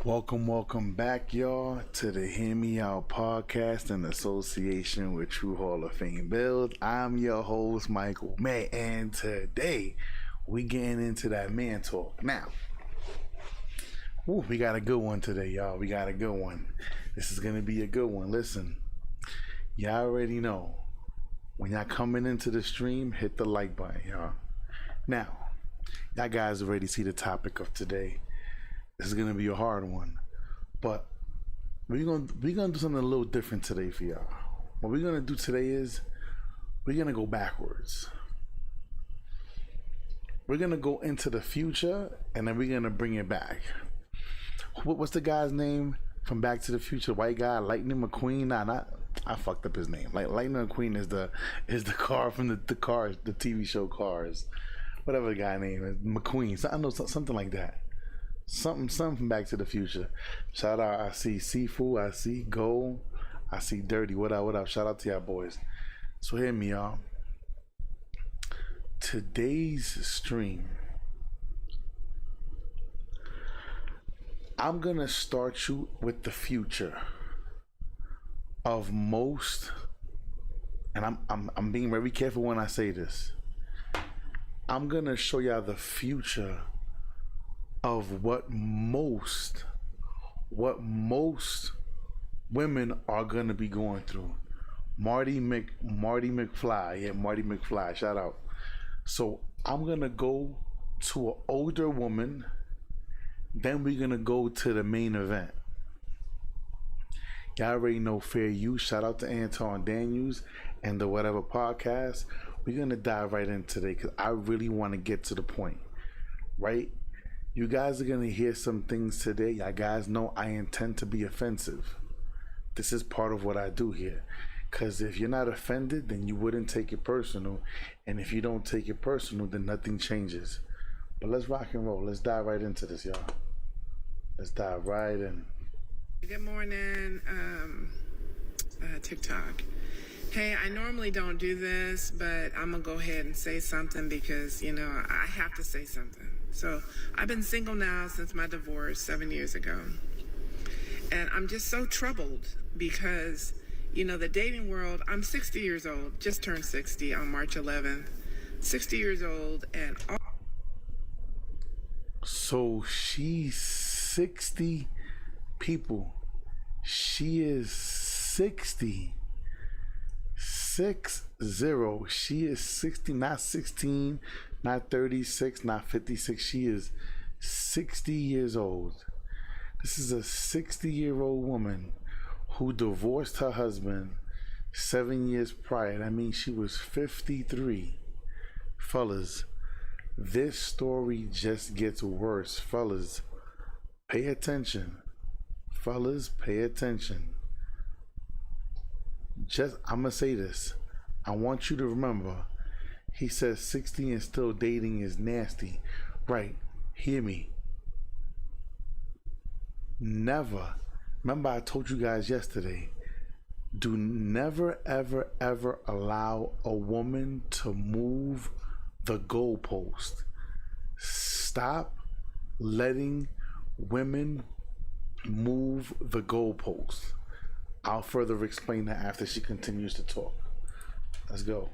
Welcome back, y'all, to the Hear Me Out podcast in association with True Hall of Fame Build. I'm your host, Michael May, and today we getting into that man talk. Now, we got a good one today, y'all. We got a good one. This is gonna be a good one. Listen, y'all already know when y'all coming into the stream, hit the like button, y'all. Now, y'all guys already see the topic of today. This is gonna be a hard one, but we're gonna do something a little different today for y'all. What we're gonna do today is we're gonna go backwards. We're gonna go into the future and then we're gonna bring it back. What's the guy's name from Back to the Future? White guy, Lightning McQueen? I fucked up his name. Like Lightning McQueen is the car from the Cars, the TV show Cars. Whatever the guy name is, McQueen. So I know something like that. Something from Back to the Future. Shout out, I see Seafood, I see Gold, I see Dirty. What up? Shout out to y'all boys. So hear me, y'all. Today's stream, I'm gonna start you with the future of most, and I'm being very careful when I say this. I'm gonna show y'all the future of what most women are gonna be going through. Marty McFly, shout out. So I'm gonna go to an older woman, then we're gonna go to the main event. Y'all already know Fair Use. Shout out to Anton Daniels and the Whatever podcast. We're gonna dive right in today because I really want to get to the point, right? You guys are going to hear some things today. Y'all guys know I intend to be offensive. This is part of what I do here. Because if you're not offended, then you wouldn't take it personal. And if you don't take it personal, then nothing changes. But let's rock and roll. Let's dive right into this, y'all. Let's dive right in. Good morning, TikTok. Hey, I normally don't do this, but I'm going to go ahead and say something because, I have to say something. So I've been single now since my divorce 7 years ago. And I'm just so troubled because, the dating world, I'm 60 years old, just turned 60 on March 11th. 60 years old and all. So she's 60 people. She is 60. 60. She is 60, not 16. Not 36, not 56. She is 60 years old. This is a 60-year-old woman who divorced her husband 7 years prior. That means she was 53. Fellas, this story just gets worse. Fellas, pay attention. Fellas, pay attention. I'm going to say this. I want you to remember. He says 60 and still dating is nasty. Right. Hear me. Never. Remember I told you guys yesterday. Do never, ever, ever allow a woman to move the goalpost. Stop letting women move the goalpost. I'll further explain that after she continues to talk. Let's go.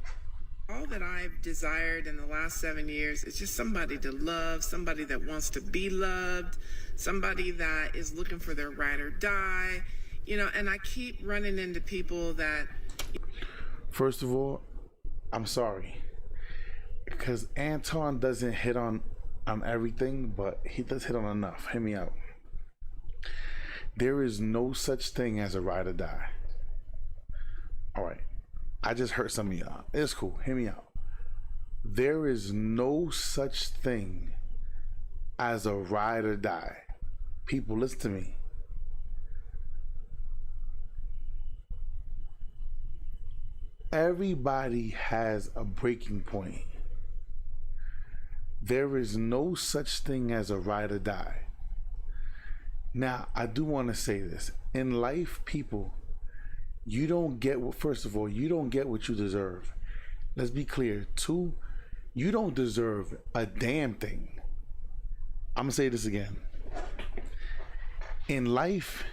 All that I've desired in the last 7 years is just somebody to love, somebody that wants to be loved, somebody that is looking for their ride or die, and I keep running into people that... First of all, I'm sorry. Because Anton doesn't hit on everything, but he does hit on enough. Hear me out. There is no such thing as a ride or die. All right. I just hurt some of y'all. It's cool. Hear me out. There is no such thing as a ride or die. People, listen to me. Everybody has a breaking point. There is no such thing as a ride or die. Now, I do want to say this. In life, people, you don't get what, first of all, you don't get what you deserve. Let's be clear. Two, you don't deserve a damn thing. I'm gonna say this again. In life,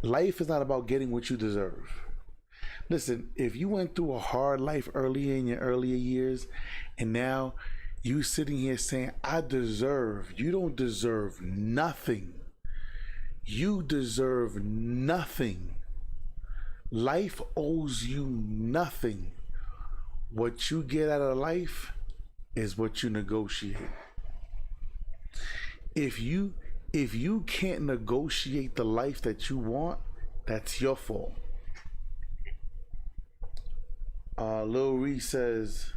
life is not about getting what you deserve. Listen, if you went through a hard life earlier in your earlier years, and now you sitting here saying, I deserve, you don't deserve nothing. You deserve nothing. Life owes you nothing. What you get out of life is what you negotiate. If you can't negotiate the life that you want, that's your fault. Lil Reese says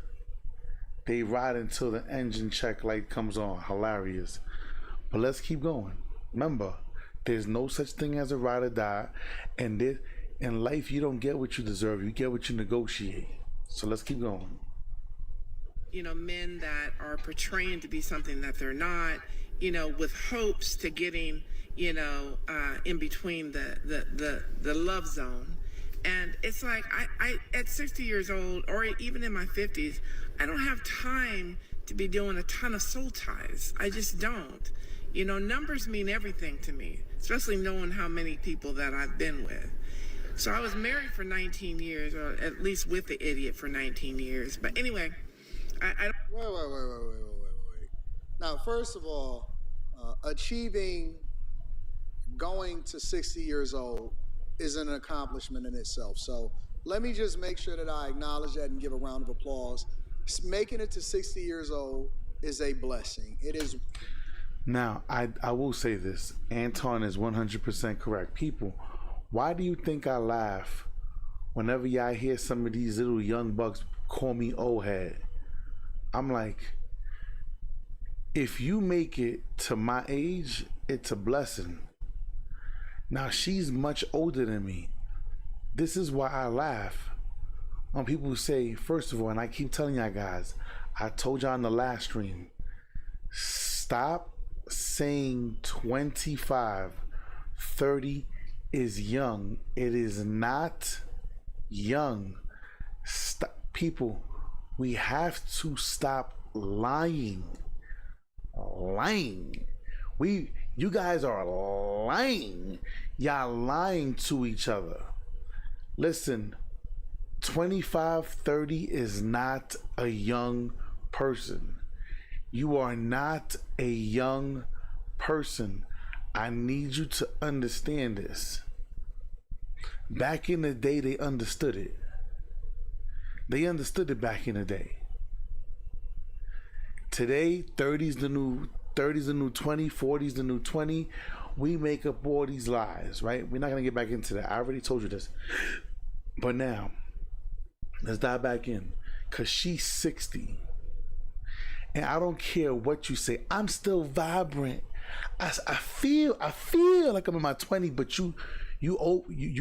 they ride until the engine check light comes on. Hilarious. But let's keep going. Remember, there's no such thing as a ride or die, and in life you don't get what you deserve. You get what you negotiate. So let's keep going. Men that are portraying to be something that they're not, with hopes to getting, in between the love zone. And it's like, I at 60 years old, or even in my 50s, I don't have time to be doing a ton of soul ties. I just don't. Numbers mean everything to me, especially knowing how many people that I've been with. So I was married for 19 years, or at least with the idiot for 19 years. But anyway, I don't. Wait. Now, first of all, going to 60 years old is an accomplishment in itself. So let me just make sure that I acknowledge that and give a round of applause. Making it to 60 years old is a blessing. It is. Now, I will say this. Anton is 100% correct. People, why do you think I laugh whenever y'all hear some of these little young bucks call me old head? I'm like, if you make it to my age, it's a blessing. Now, she's much older than me. This is why I laugh when people say, first of all, and I keep telling y'all guys, I told y'all in the last stream, stop saying 25, 30 is young. It is not young. Stop. People, we have to stop lying. You guys are lying. Y'all lying to each other. Listen, 25, 30 is not a young person. You are not a young person. I need you to understand this. Back in the day, they understood it. They understood it back in the day. Today, 30's the new 20, 40's the new 20. We make up all these lies, right? We're not going to get back into that. I already told you this. But now, let's dive back in. Because she's 60. And I don't care what you say. I'm still vibrant. I feel like I'm in my 20s, but you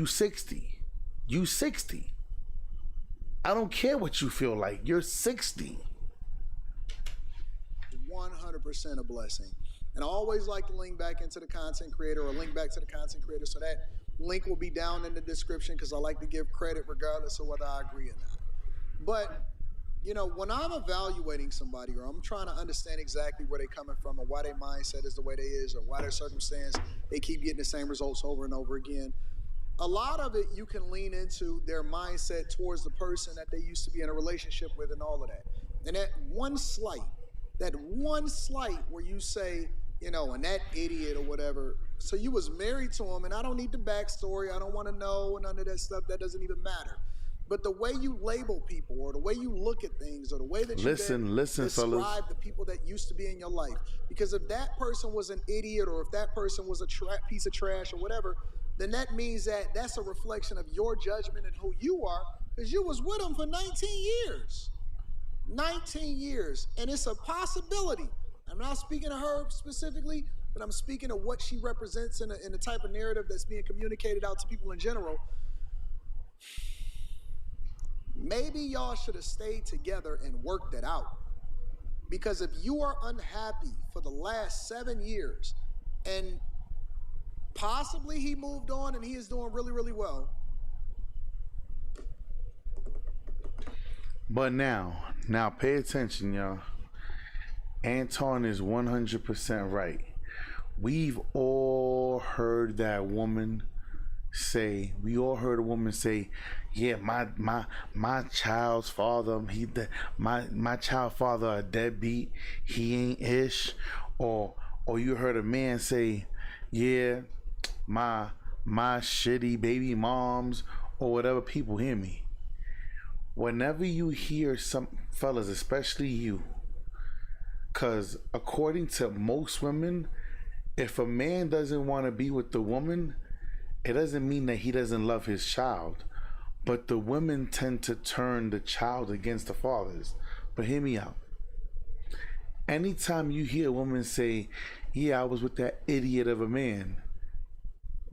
60. You 60. I don't care what you feel like. You're 60. 100% a blessing. And I always like to link back into the content creator, or link back to the content creator, so that link will be down in the description, because I like to give credit regardless of whether I agree or not. But when I'm evaluating somebody, or I'm trying to understand exactly where they're coming from, or why their mindset is the way they is, or why their circumstance, they keep getting the same results over and over again, a lot of it you can lean into their mindset towards the person that they used to be in a relationship with, and all of that. And that one slight where you say, and that idiot or whatever, so you was married to him, and I don't need the backstory, I don't want to know none of that stuff, that doesn't even matter. But the way you label people, or the way you look at things, or the way that you describe fellas, the people that used to be in your life, because if that person was an idiot, or if that person was a piece of trash or whatever, then that means that that's a reflection of your judgment and who you are, because you was with them for 19 years. 19 years. And it's a possibility. I'm not speaking to her specifically, but I'm speaking of what she represents in the type of narrative that's being communicated out to people in general. Maybe y'all should have stayed together and worked it out. Because if you are unhappy for the last 7 years, and possibly he moved on and he is doing really, really well. But now pay attention, y'all. Anton is 100% right. We've all heard that woman say, we all heard a woman say, yeah, my child's father, my child father a deadbeat, he ain't ish. Or you heard a man say, yeah, my shitty baby moms, or whatever. People, hear me. Whenever you hear some fellas, especially you, because according to most women, if a man doesn't want to be with the woman, it doesn't mean that he doesn't love his child. But the women tend to turn the child against the fathers. But hear me out. Anytime you hear a woman say, yeah, I was with that idiot of a man,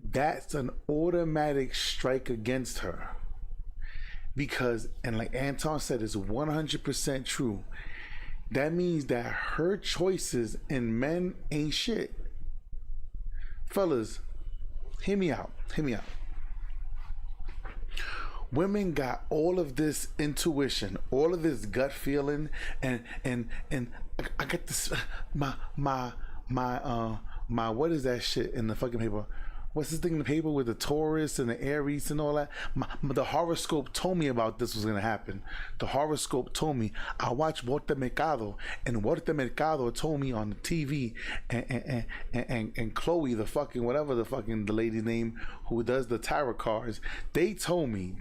that's an automatic strike against her. Because, and like Anton said, it's 100% true. That means that her choices in men ain't shit. Fellas, hear me out. Hear me out. Women got all of this intuition, all of this gut feeling, and I get this my what is that shit in the fucking paper? What's this thing in the paper with the Taurus and the Aries and all that? The horoscope told me about this was gonna happen. The horoscope told me. I watched Walter Mercado, and Walter Mercado told me on the TV, and Chloe, the fucking whatever the fucking the lady's name who does the tarot cards, they told me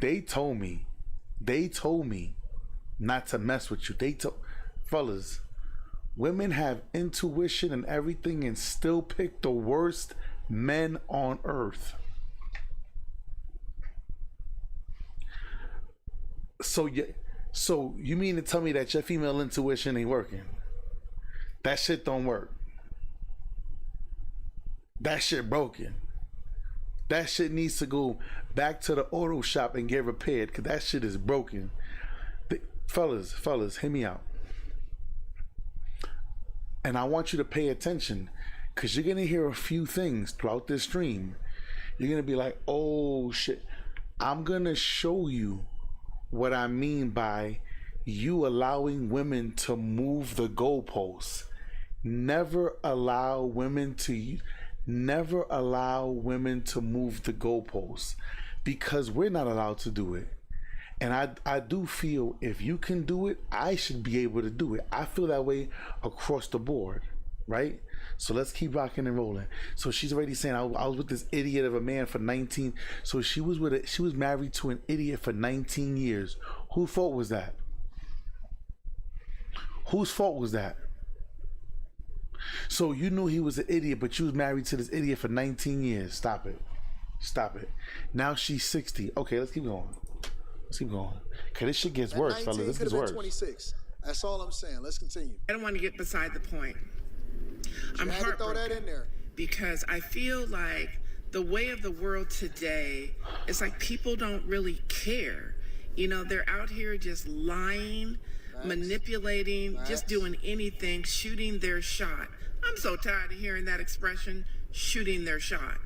not to mess with you. They told fellas, women have intuition and everything, and still pick the worst men on earth. So you mean to tell me that your female intuition ain't working? That shit don't work. That shit broken. That shit needs to go back to the auto shop and get repaired, because that shit is broken. Fellas, hear me out. And I want you to pay attention, because you're going to hear a few things throughout this stream. You're going to be like, oh shit. I'm going to show you what I mean by you allowing women to move the goalposts. Never allow women to move the goalposts, because we're not allowed to do it. And I do feel if you can do it, I should be able to do it. I feel that way across the board, right? So let's keep rocking and rolling. So she's already saying I was with this idiot of a man for 19. So she was married to an idiot for 19 years. Whose fault was that? Whose fault was that? So you knew he was an idiot, but you was married to this idiot for 19 years. Stop it. Now she's 60. Okay, let's keep going. Cause this shit gets worse, fellas. This gets worse. 26. That's all I'm saying. Let's continue. I don't want to get beside the point. I'm had to throw that in there. Because I feel like the way of the world today is like people don't really care. You know, they're out here just lying, manipulating, just doing anything, shooting their shot. I'm so tired of hearing that expression, shooting their shot.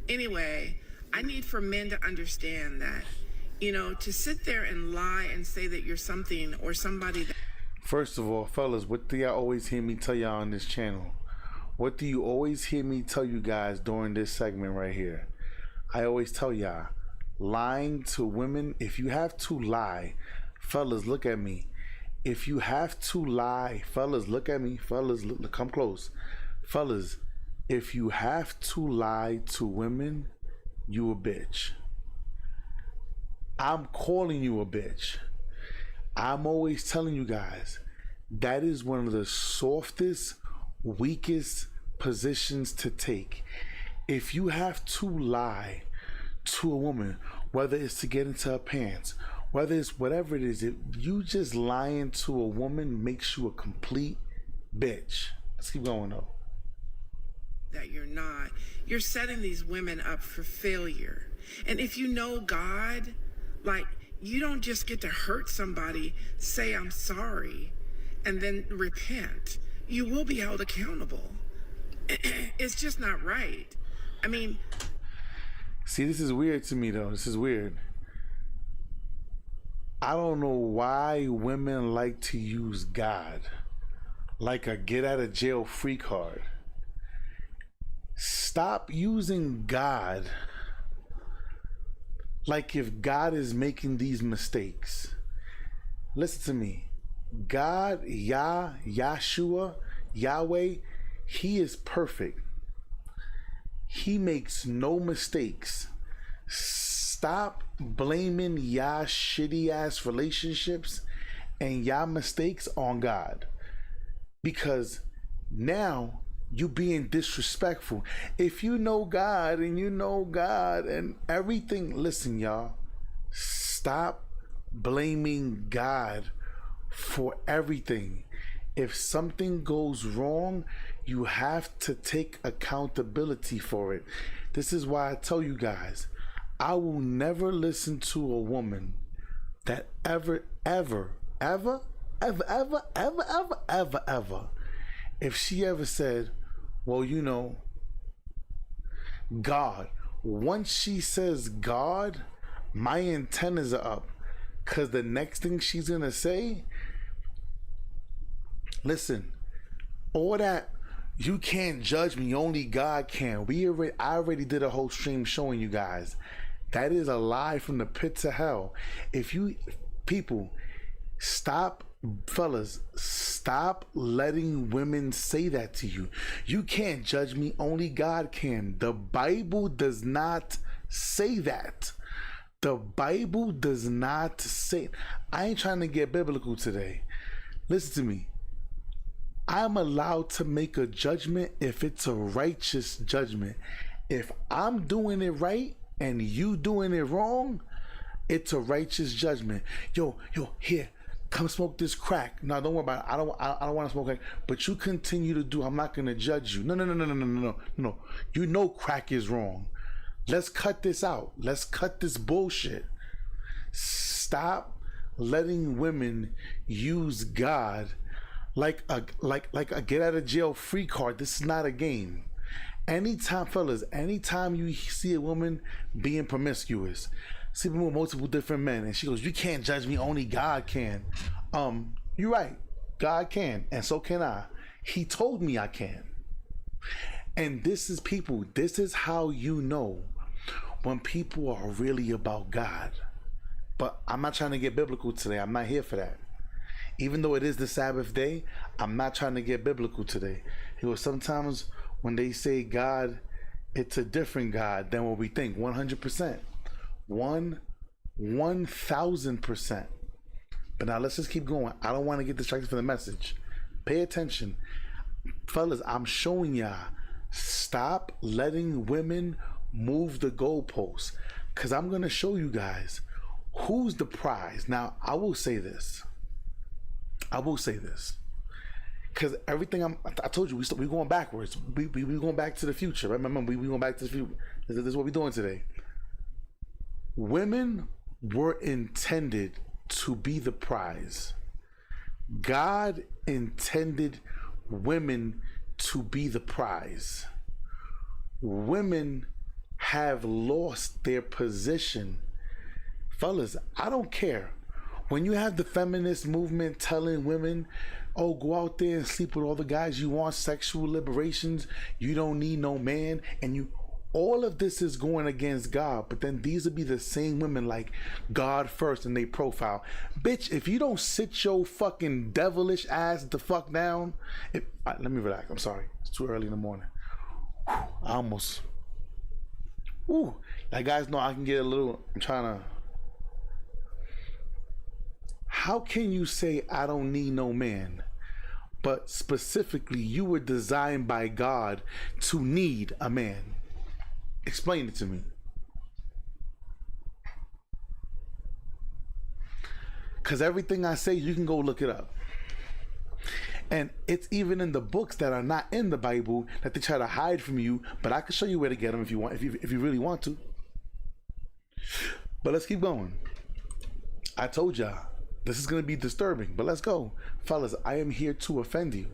Anyway, I need for men to understand that, you know, to sit there and lie and say that you're something or somebody that... First of all, fellas, what do y'all always hear me tell y'all on this channel? What do you always hear me tell you guys during this segment right here? I always tell y'all, lying to women, if you have to lie, fellas, look at me. If you have to lie, fellas, look at me. Fellas, look, come close. Fellas, if you have to lie to women, you a bitch. I'm calling you a bitch. I'm always telling you guys, that is one of the softest, weakest positions to take. If you have to lie to a woman, whether it's to get into her pants, whether it's whatever it is, if you just lying to a woman makes you a complete bitch. Let's keep going though. That you're setting these women up for failure. And if you know God, like, you don't just get to hurt somebody, say I'm sorry, and then repent. You will be held accountable. It's just not right. I mean... See, this is weird to me, though. This is weird. I don't know why women like to use God like a get out of jail free card. Stop using God like if God is making these mistakes. Listen to me. God, Yahshua, Yahweh, he is perfect. He makes no mistakes. Stop blaming y'all shitty ass relationships and y'all mistakes on God. Because now you being disrespectful. If you know God and everything, listen, y'all, stop blaming God for everything. If something goes wrong, you have to take accountability for it. This is why I tell you guys, I will never listen to a woman that ever, if she ever said, well, you know, God. Once she says God, my antennas are up. Because the next thing she's going to say, listen, all that, you can't judge me, only God can. I already did a whole stream showing you guys. That is a lie from the pits of hell. If you, people, stop, fellas, stop letting women say that to you. You can't judge me, only God can. The Bible does not say that. The Bible does not say. I ain't trying to get biblical today. Listen to me. I'm allowed to make a judgment if it's a righteous judgment. If I'm doing it right and you doing it wrong, it's a righteous judgment. Yo, here, come smoke this crack. No, don't worry about it. I don't want to smoke crack. But you continue to do. I'm not gonna judge you. No. You know crack is wrong. Let's cut this out. Let's cut this bullshit. Stop letting women use God like a get out of jail free card. This is not a game. Anytime, fellas, anytime you see a woman being promiscuous, sleeping with multiple different men, and she goes, you can't judge me, only God can. You're right. God can, and so can I. He told me I can. And this is, people, this is how you know when people are really about God. But I'm not trying to get biblical today. I'm not here for that. Even though it is the Sabbath day, I'm not trying to get biblical today. Sometimes when they say God, it's a different God than what we think. 100%. 1000%. But now let's just keep going. I don't want to get distracted from the message. Pay attention. Fellas, I'm showing y'all, stop letting women move the goalposts. Because I'm going to show you guys who's the prize. Now, I will say this. Because everything I told you, we going backwards. We going back to the future. Right? Remember, we going back to the future. This is what we're doing today. Women were intended to be the prize. God intended women to be the prize. Women have lost their position. Fellas, I don't care. When you have the feminist movement telling women, oh, go out there and sleep with all the guys you want, sexual liberations, you don't need no man, and all of this is going against God. But then these will be the same women like God first in their profile. Bitch, if you don't sit your fucking devilish ass the fuck down, let me relax. I'm sorry. It's too early in the morning. I almost. Like, guys know I can get a little. I'm trying to. How can you say I don't need no man? But specifically, you were designed by God to need a man. Explain it to me. Because everything I say, you can go look it up. And it's even in the books that are not in the Bible that they try to hide from you. But I can show you where to get them if you want, if you really want to. But let's keep going. I told y'all, this is going to be disturbing, but let's go. Fellas, I am here to offend you.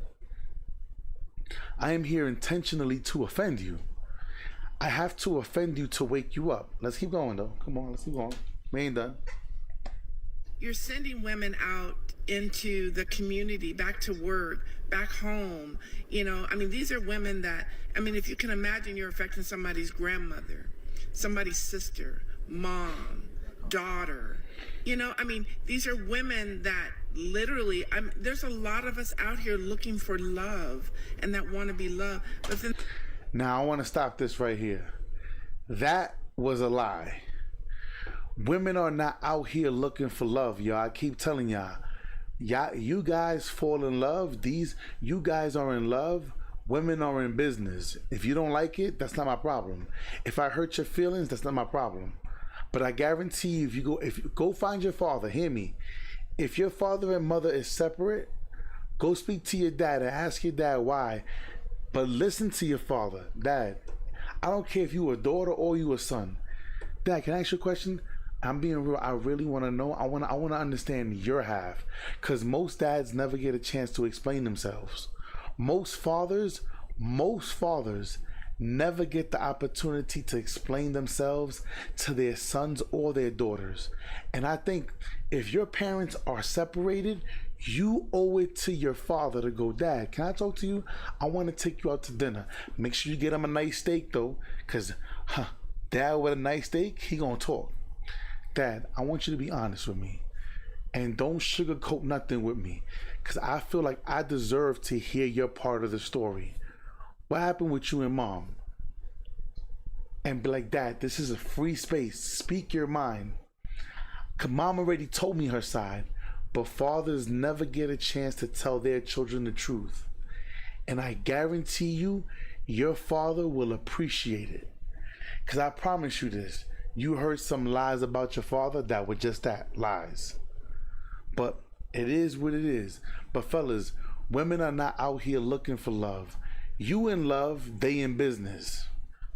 I am here intentionally to offend you. I have to offend you to wake you up. Let's keep going, though. Come on, let's keep going. We ain't done. you're sending women out into the community, back to work, back home. I mean, these are women that, I mean, if you can imagine, you're affecting somebody's grandmother, somebody's sister, mom, daughter. I mean, these are women that literally, there's a lot of us out here looking for love and that want to be loved. But then, now I want to stop this right here. That was a lie. Women are not out here looking for love, y'all. I keep telling y'all, you guys fall in love. You guys are in love. Women are in business. If you don't like it, that's not my problem. If I hurt your feelings, that's not my problem. But I guarantee you, if you go find your father, hear me. If your father and mother is separate, go speak to your dad and ask your dad why. But listen to your father. Dad, I don't care if you a daughter or you a son. Dad, can I ask you a question? I'm being real. I really want to know. I want to understand your half, because most dads never get a chance to explain themselves. Most fathers never get the opportunity to explain themselves to their sons or their daughters. And I think if your parents are separated, you owe it to your father to go, Dad, can I talk to you? I want to take you out to dinner. Make sure you get him a nice steak though, because Dad with a nice steak, he gonna talk. Dad, I want you to be honest with me and don't sugarcoat nothing with me, because I feel like I deserve to hear your part of the story. What happened with you and Mom? And be like, Dad, this is a free space. Speak your mind. Because Mom already told me her side, but fathers never get a chance to tell their children the truth. And I guarantee you, your father will appreciate it. Because I promise you this, you heard some lies about your father that were just that, lies. But it is what it is. But fellas, women are not out here looking for love. You in love, they in business.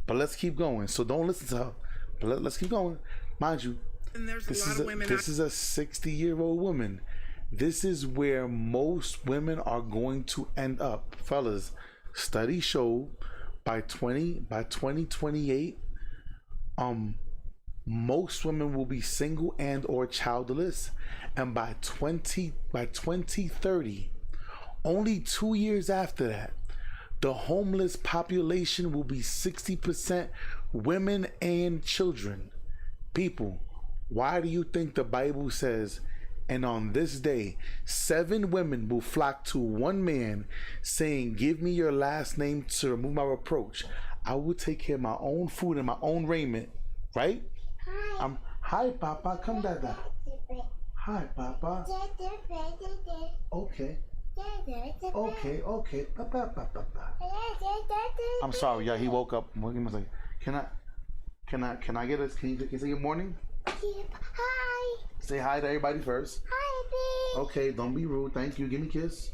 But let's keep going. So don't listen to her. But let's keep going. Mind you, and there's a lot of women. This is a 60-year-old woman. This is where most women are going to end up. Fellas, studies show by 2028, most women will be single and or childless, and by 2030, only 2 years after that, the homeless population will be 60% women and children. People, why do you think the Bible says, and on this day, 7 women will flock to one man, saying, give me your last name to remove my reproach. I will take care of my own food and my own raiment. Right? Hi, Papa. Come, Dada. Hi, Papa. Okay. Okay. Papa. I'm sorry, yeah, he woke up. He was like, can I get us? Can you say good morning? Hi. Say hi to everybody first. Hi, baby. Okay, don't be rude. Thank you. Give me a kiss.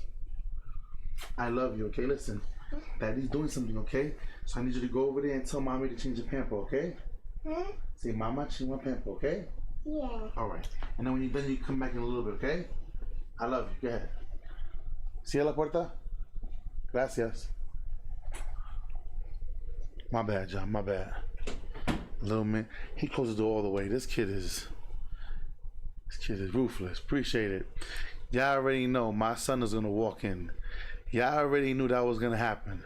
I love you. Okay, listen. Daddy's doing something. Okay, so I need you to go over there and tell Mommy to change the pamper. Okay. Huh? Say, Mama, change my pamper. Okay. Yeah. All right. And then when you come back in a little bit. Okay. I love you. Go ahead. Cierra la puerta. Gracias. My bad, John. My bad. Little man, he closed the door all the way. This kid is ruthless. Appreciate it. Y'all already know my son is gonna walk in. Y'all already knew that was gonna happen.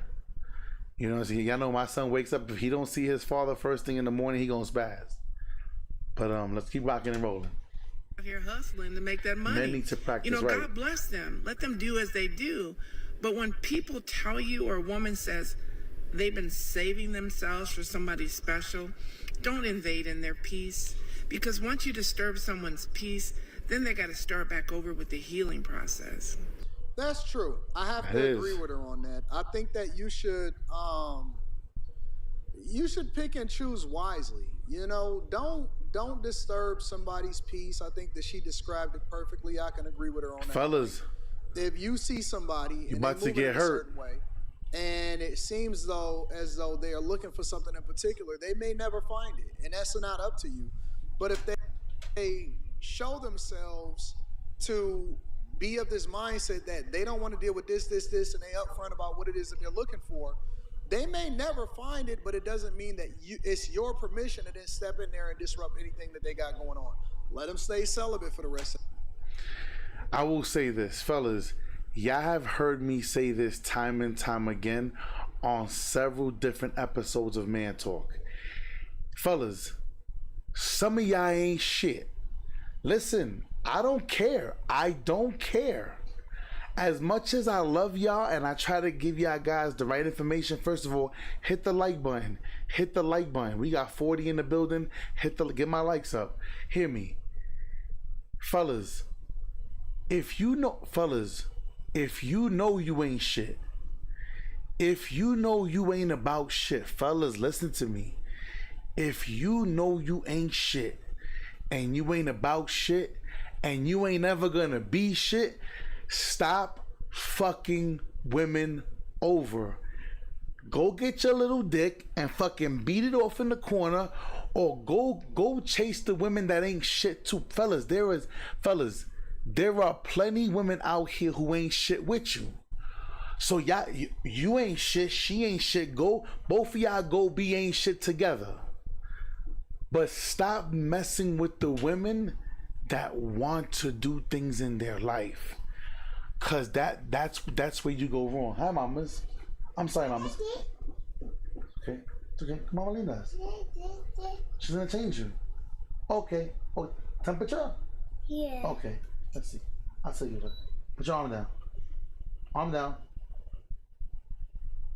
You know what I'm saying? Y'all know my son wakes up, if he don't see his father first thing in the morning, he gonna spaz. But let's keep rocking and rolling. Here hustling to make that money. Men need to practice, God right. bless them. Let them do as they do. But when people tell you, or a woman says they've been saving themselves for somebody special, don't invade in their peace. Because once you disturb someone's peace, then they got to start back over with the healing process. That's true. I have to agree with her on that. I think that you should pick and choose wisely. Don't disturb somebody's peace. I think that she described it perfectly. I can agree with her on that. Fellas, if you see somebody you about to get hurt, way, and it seems as though they are looking for something in particular, they may never find it, and that's not up to you. But if they show themselves to be of this mindset that they don't want to deal with this, and they upfront about what it is that they're looking for, they may never find it, but it doesn't mean that it's your permission to then step in there and disrupt anything that they got going on. Let them stay celibate for the rest of I will say this, fellas. Y'all have heard me say this time and time again on several different episodes of Man Talk. Fellas, some of y'all ain't shit. Listen, I don't care. I don't care. As much as I love y'all and I try to give y'all guys the right information, first of all, hit the like button. Hit the like button. We got 40 in the building. Get my likes up. Hear me. Fellas, if you know you ain't shit, if you know you ain't about shit, fellas, listen to me. If you know you ain't shit and you ain't about shit and you ain't ever gonna be shit, stop fucking women over. Go get your little dick and fucking beat it off in the corner, or go chase the women that ain't shit too. Fellas, there are plenty women out here who ain't shit with you. So y'all, you ain't shit, she ain't shit. Go, both of y'all go be ain't shit together. But stop messing with the women that want to do things in their life. Cause that's where you go wrong. Hi, mamas. I'm sorry, mamas. Okay, it's okay. Come on, leave us. She's gonna change you. Okay. Oh, temperature? Yeah. Okay. Let's see. I'll tell you. Put your arm down. Arm down.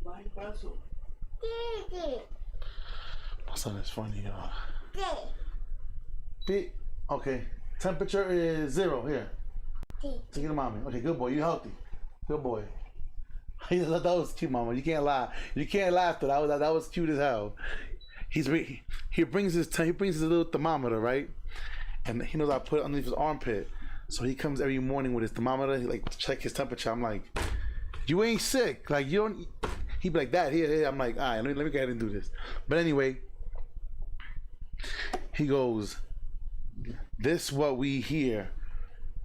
Daddy. My son is funny, y'all. Daddy. Beat. Okay. Temperature is 0 here. Take it to mommy. Okay, good boy. You healthy. Good boy. That was cute, mama. You can't lie. You can't laugh. That was cute as hell. He brings his little thermometer, right? And he knows I put it underneath his armpit. So he comes every morning with his thermometer. He like check his temperature. I'm like, you ain't sick. Like you don't. He be like that. Here. I'm like, all right. Let me go ahead and do this. But anyway, he goes, this what we hear,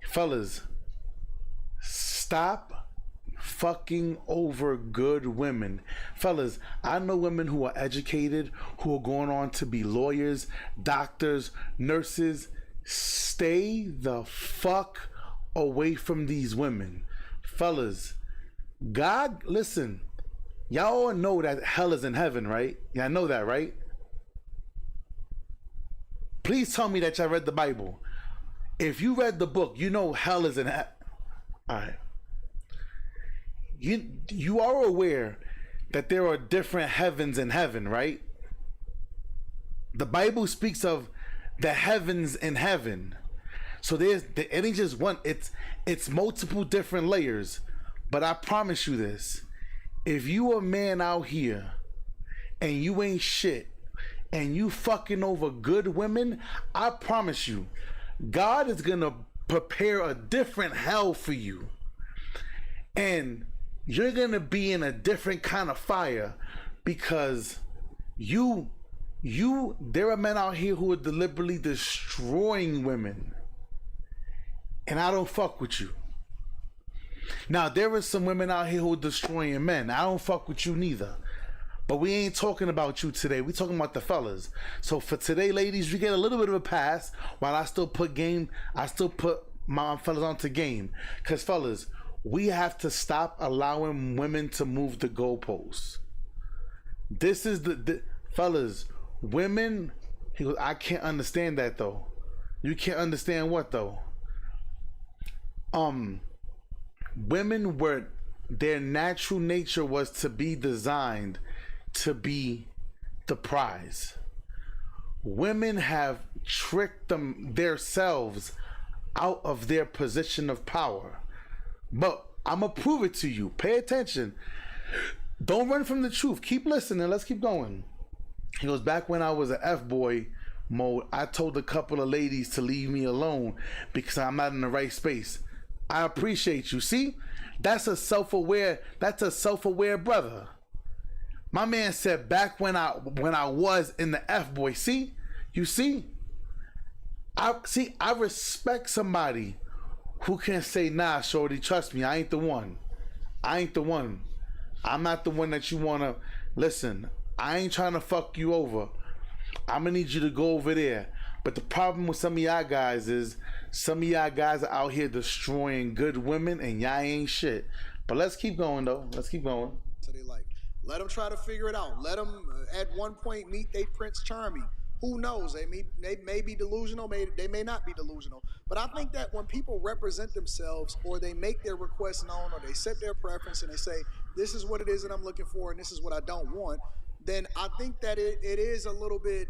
fellas. Stop fucking over good women. Fellas, I know women who are educated, who are going on to be lawyers, doctors, nurses. Stay the fuck away from these women. Fellas, God, listen, y'all all know that hell is in heaven, right? Y'all know that, right? Please tell me that y'all read the Bible. If you read the book, you know hell is in heaven. All right. You are aware that there are different heavens in heaven, right? The Bible speaks of the heavens in heaven. So it ain't just one, it's multiple different layers. But I promise you this, if you a man out here and you ain't shit and you fucking over good women, I promise you, God is gonna prepare a different hell for you. And you're gonna be in a different kind of fire because there are men out here who are deliberately destroying women. And I don't fuck with you. Now, there are some women out here who are destroying men. I don't fuck with you neither. But we ain't talking about you today. We talking about the fellas. So for today, ladies, you get a little bit of a pass while I still put my fellas onto game. Because fellas, we have to stop allowing women to move the goalposts. This is the fellas, women, he goes, I can't understand that though. You can't understand what though? Women were, their natural nature was to be designed to be the prize. Women have tricked themselves out of their position of power. But I'm gonna prove it to you. Pay attention. Don't run from the truth. Keep listening. Let's keep going. He goes, back when I was an F-boy mode, I told a couple of ladies to leave me alone because I'm not in the right space. I appreciate you. See? That's a self-aware brother. My man said back when I was in the F-boy. See? You see? I respect somebody who can say, nah, shorty, trust me, I ain't the one. I ain't the one. I'm not the one that you wanna listen. I ain't trying to fuck you over. I'm gonna need you to go over there. But the problem with some of y'all guys is Some of y'all guys are out here destroying good women, and y'all ain't shit. But let's keep going, though. Let's keep going. To their life. Let them try to figure it out. Let them, at one point, meet their Prince Charming. Who knows? They may be delusional. They may not be delusional. But I think that when people represent themselves, or they make their requests known, or they set their preference and they say, this is what it is that I'm looking for and this is what I don't want, then I think that it is a little bit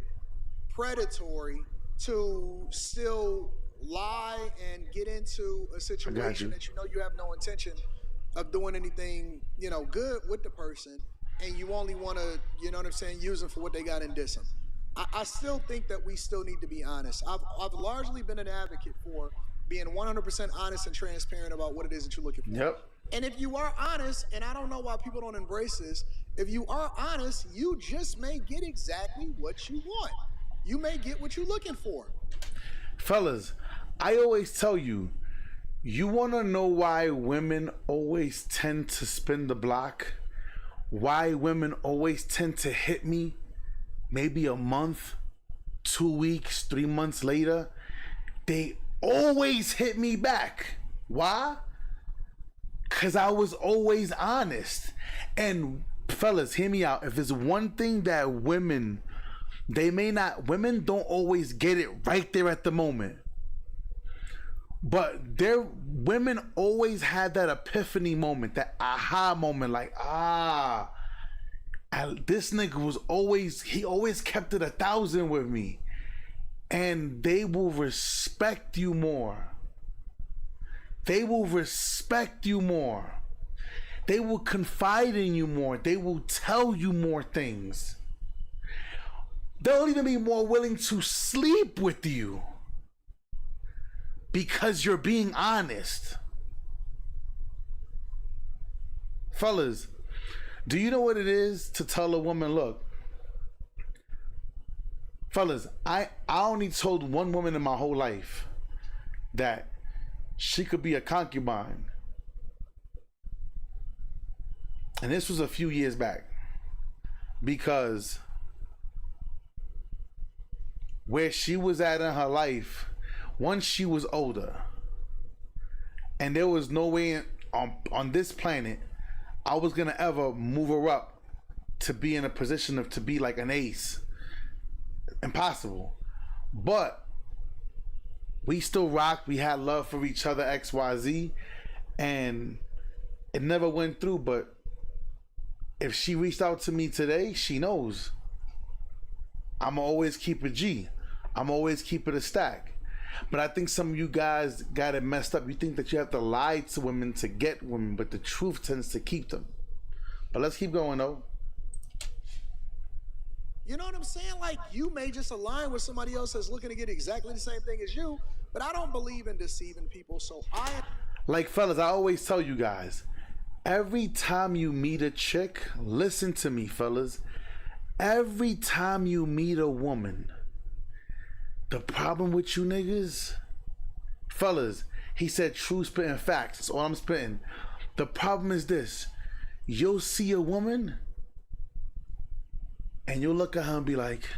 predatory to still lie and get into a situation that you know you have no intention of doing anything, good with the person, and you only want to, use them for what they got and diss them. I still think that we still need to be honest. I've largely been an advocate for being 100% honest and transparent about what it is that you're looking for. Yep. And if you are honest, and I don't know why people don't embrace this, if you are honest, you just may get exactly what you want. You may get what you're looking for. Fellas, I always tell you, you want to know why women always tend to spin the block? Why women always tend to hit me maybe a month, 2 weeks, 3 months later? They always hit me back. Why? Because I was always honest. And fellas, hear me out. If there's one thing that women don't always get it right there at the moment. But women always had that epiphany moment, that aha moment, like, this nigga he always kept it 1,000 with me. And they will respect you more. They will respect you more. They will confide in you more. They will tell you more things. They'll even be more willing to sleep with you because you're being honest. Fellas, do you know what it is to tell a woman, look, fellas, I only told one woman in my whole life that she could be a concubine. And this was a few years back, because where she was at in her life, once she was older, and there was no way on this planet I was gonna ever move her up to be in a position to be like an ace. Impossible. But we still rocked. We had love for each other, XYZ, and it never went through. But if she reached out to me today, she knows I'm always keep a G. I'm always keep it a stack. But I think some of you guys got it messed up. You think that you have to lie to women to get women, but the truth tends to keep them. But let's keep going, though. You know what I'm saying? Like, you may just align with somebody else that's looking to get exactly the same thing as you, but I don't believe in deceiving people, so Like, fellas, I always tell you guys, every time you meet a chick, listen to me, fellas. Every time you meet a woman, the problem with you niggas, fellas, he said true spitting facts. That's all I'm spitting. The problem is this. You'll see a woman and you'll look at her and be like,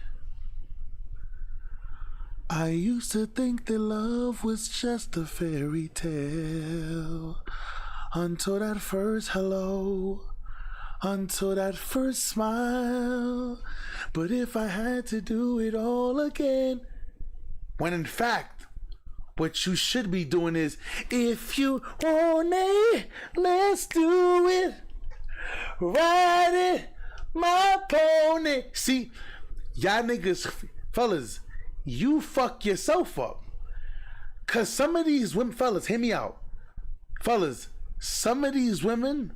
I used to think that love was just a fairy tale until that first hello, until that first smile. But if I had to do it all again, when in fact, what you should be doing is, if you want it, let's do it. Ride it, my pony. See, y'all niggas, fellas, you fuck yourself up. Cause some of these women, fellas, hear me out. Fellas, some of these women,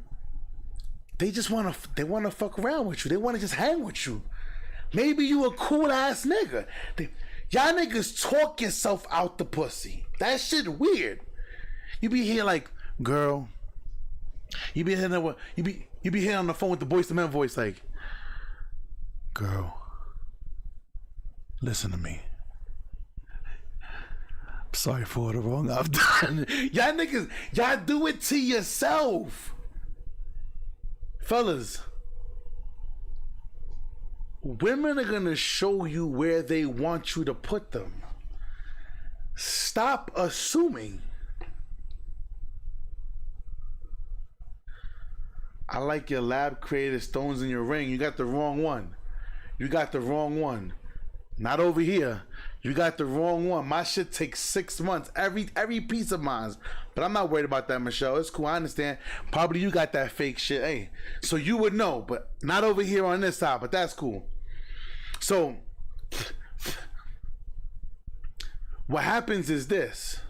they wanna fuck around with you. They wanna just hang with you. Maybe you a cool ass nigga. Y'all niggas talk yourself out the pussy. That shit weird. You be here like, girl. You be here on the phone with the Boyz II Men voice like, girl, listen to me. I'm sorry for the wrong I've done. Y'all niggas, y'all do it to yourself. Fellas, women are gonna show you where they want you to put them. Stop assuming. I like your lab created stones in your ring. You got the wrong one. You got the wrong one. Not over here. You got the wrong one. My shit takes 6 months. Every piece of mine. But I'm not worried about that, Michelle. It's cool. I understand. Probably you got that fake shit. Hey, so you would know, but not over here on this side. But that's cool. So what happens is this.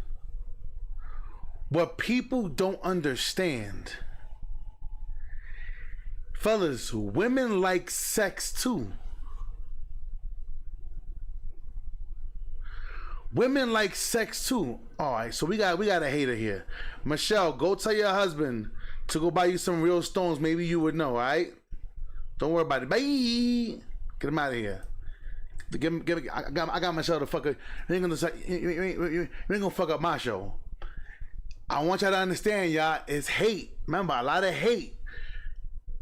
What people don't understand, fellas, women like sex too. Women like sex too. All right, so we got a hater here. Michelle, go tell your husband to go buy you some real stones. Maybe you would know. All right, don't worry about it. Bye. Get him out of here. I got Michelle to fuck up. You ain't gonna fuck up my show. I want y'all to understand, y'all. It's hate. Remember, a lot of hate.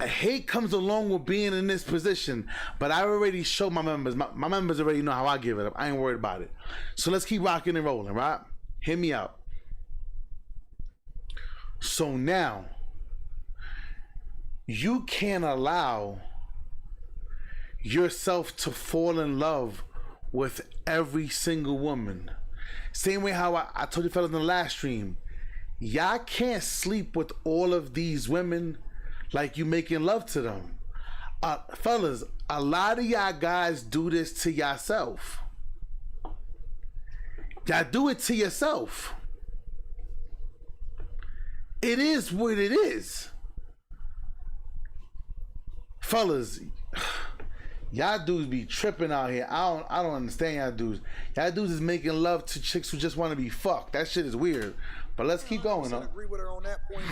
Hate comes along with being in this position, but I already showed my members. My members already know how I give it up. I ain't worried about it. So let's keep rocking and rolling, right? Hit me out. So now, you can't allow yourself to fall in love with every single woman. Same way how I told you fellas in the last stream. Y'all can't sleep with all of these women like you making love to them. Fellas, a lot of y'all guys do this to yourself. Y'all do it to yourself. It is what it is. Fellas, y'all dudes be tripping out here. I don't understand y'all dudes. Y'all dudes is making love to chicks who just want to be fucked. That shit is weird. But let's keep going. I agree with her on that point.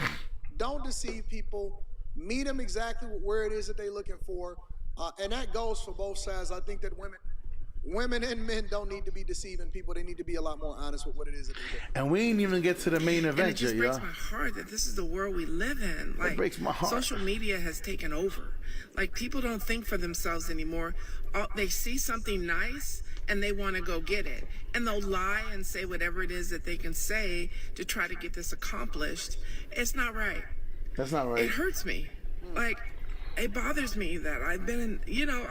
Don't deceive people. Meet them exactly where it is that they're looking for, and that goes for both sides. I think that women and men don't need to be deceiving people. They need to be a lot more honest with what it is that they're doing. And we ain't even get to the main event yet, and it just breaks my heart that this is the world we live in. Like, it breaks my heart. Social media has taken over. Like, people don't think for themselves anymore. They see something nice and they want to go get it, and they'll lie and say whatever it is that they can say to try to get this accomplished. It's not right. That's not right. It hurts me. Like, it bothers me that I've been,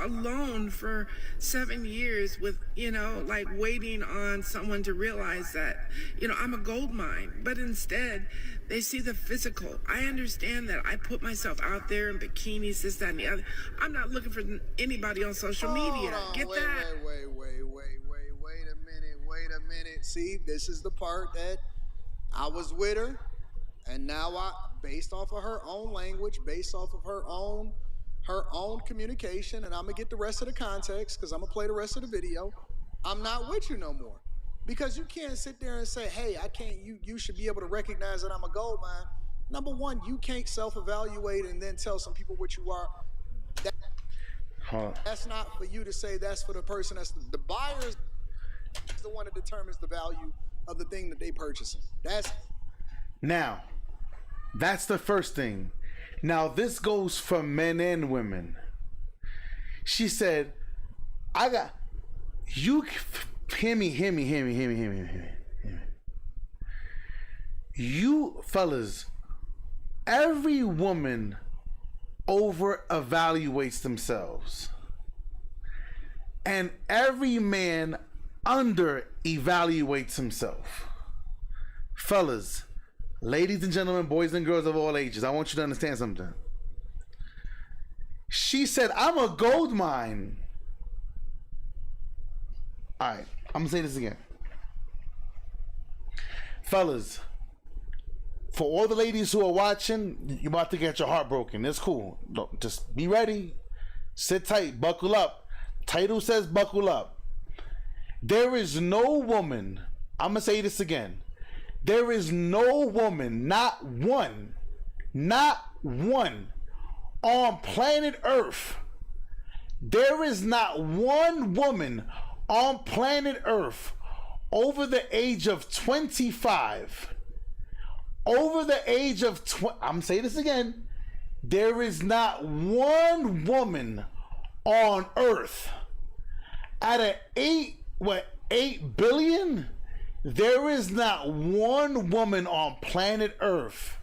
alone for 7 years with, like waiting on someone to realize that, I'm a gold mine. But instead, they see the physical. I understand that I put myself out there in bikinis, this, that, and the other. I'm not looking for anybody on social media. Get that. Wait a minute. See, this is the part that I was with her. And now based off of her own language, based off of her own communication, and I'm gonna get the rest of the context because I'm gonna play the rest of the video. I'm not with you no more. Because you can't sit there and say, hey, I can't, you should be able to recognize that I'm a gold mine. Number one, you can't self-evaluate and then tell some people what you are. That's not for you to say, that's for the person. That's the buyer is the one that determines the value of the thing that they purchasing. Now, that's the first thing. Now, this goes for men and women. She said, hear me. You fellas, every woman over evaluates themselves. And every man under evaluates himself. Fellas, ladies and gentlemen, boys and girls of all ages, I want you to understand something. She said, I'm a gold mine. All right, I'm gonna say this again. Fellas, for all the ladies who are watching, you're about to get your heart broken. It's cool. Just be ready. Sit tight. Buckle up. Title says buckle up. There is no woman, I'm gonna say this again. There is no woman, not one on planet Earth. There is not one woman on planet Earth over the age of 25. Over the age of I'm saying this again. There is not one woman on Earth out of 8 billion? There is not one woman on planet Earth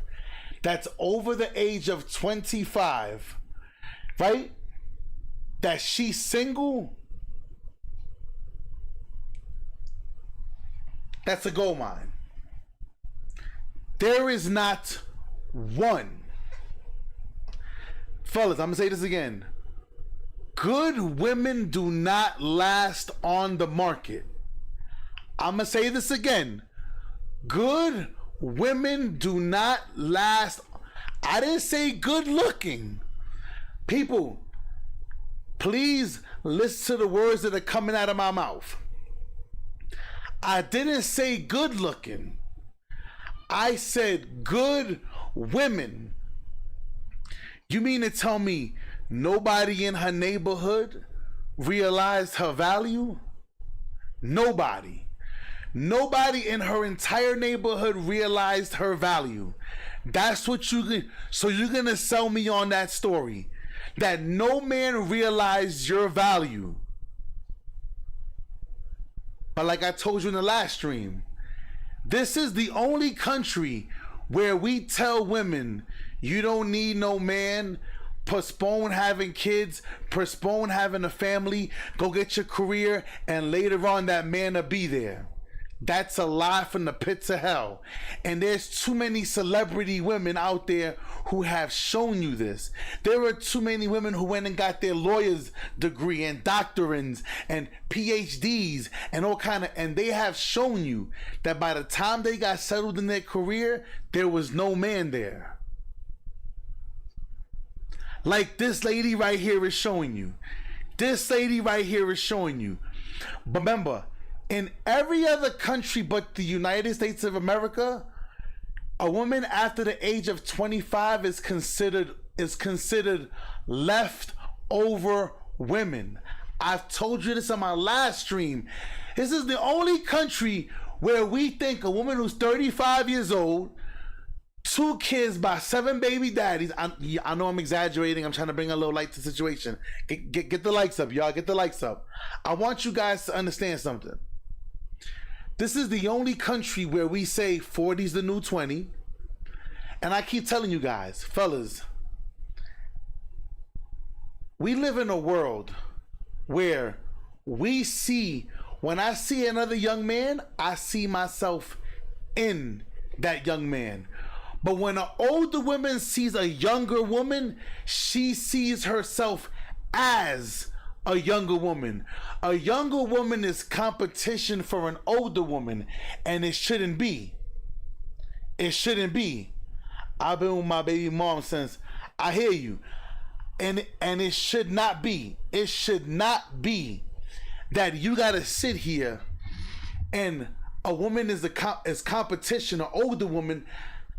that's over the age of 25, right? That she's single. That's a gold mine. There is not one. Fellas, I'm gonna say this again. Good women do not last on the market. I'm gonna say this again. Good women do not last. I didn't say good looking. People, please listen to the words that are coming out of my mouth. I didn't say good looking. I said good women. You mean to tell me nobody in her neighborhood realized her value? Nobody. Nobody in her entire neighborhood realized her value. That's what so you're gonna sell me on that story that no man realized your value. But like I told you in the last stream, this is the only country where we tell women you don't need no man, postpone having kids, postpone having a family, go get your career, and later on that man will be there. That's a lie from the pits of hell. And there's too many celebrity women out there who have shown you this. There are too many women who went and got their lawyer's degree and doctorants and PhDs and all kind of, and they have shown you that by the time they got settled in their career, there was no man there. Like this lady right here is showing you. This lady right here is showing you. But remember, in every other country but the United States of America, a woman after the age of 25 is considered leftover women. I've told you this on my last stream. This is the only country where we think a woman who's 35 years old, 2 kids by 7 baby daddies. I know I'm exaggerating. I'm trying to bring a little light to the situation. Get the likes up, y'all. Get the likes up. I want you guys to understand something. This is the only country where we say 40's the new 20. And I keep telling you guys, fellas, we live in a world where we see, when I see another young man, I see myself in that young man. But when an older woman sees a younger woman, she sees herself as a younger woman. A younger woman is competition for an older woman, and it shouldn't be. It shouldn't be. I've been with my baby mom since. I hear you. And it should not be. It should not be that you gotta sit here and a woman is competition, an older woman,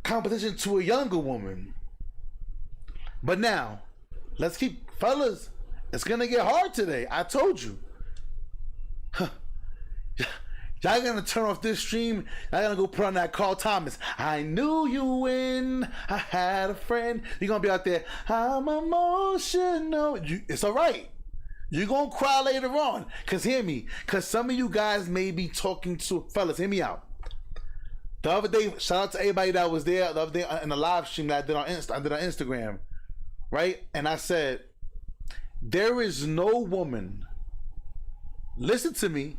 competition to a younger woman. But now, let's keep, fellas, it's gonna get hard today. I told you. Y'all gonna turn off this stream. Y'all gonna go put on that Carl Thomas. I knew you when I had a friend. You're gonna be out there. I'm emotional. It's all right. You're gonna cry later on. Cause hear me. Cause some of you guys may be talking to, fellas, hear me out. The other day, shout out to everybody that was there the other day in the live stream that I did on Instagram, right? And I said, there is no woman, listen to me,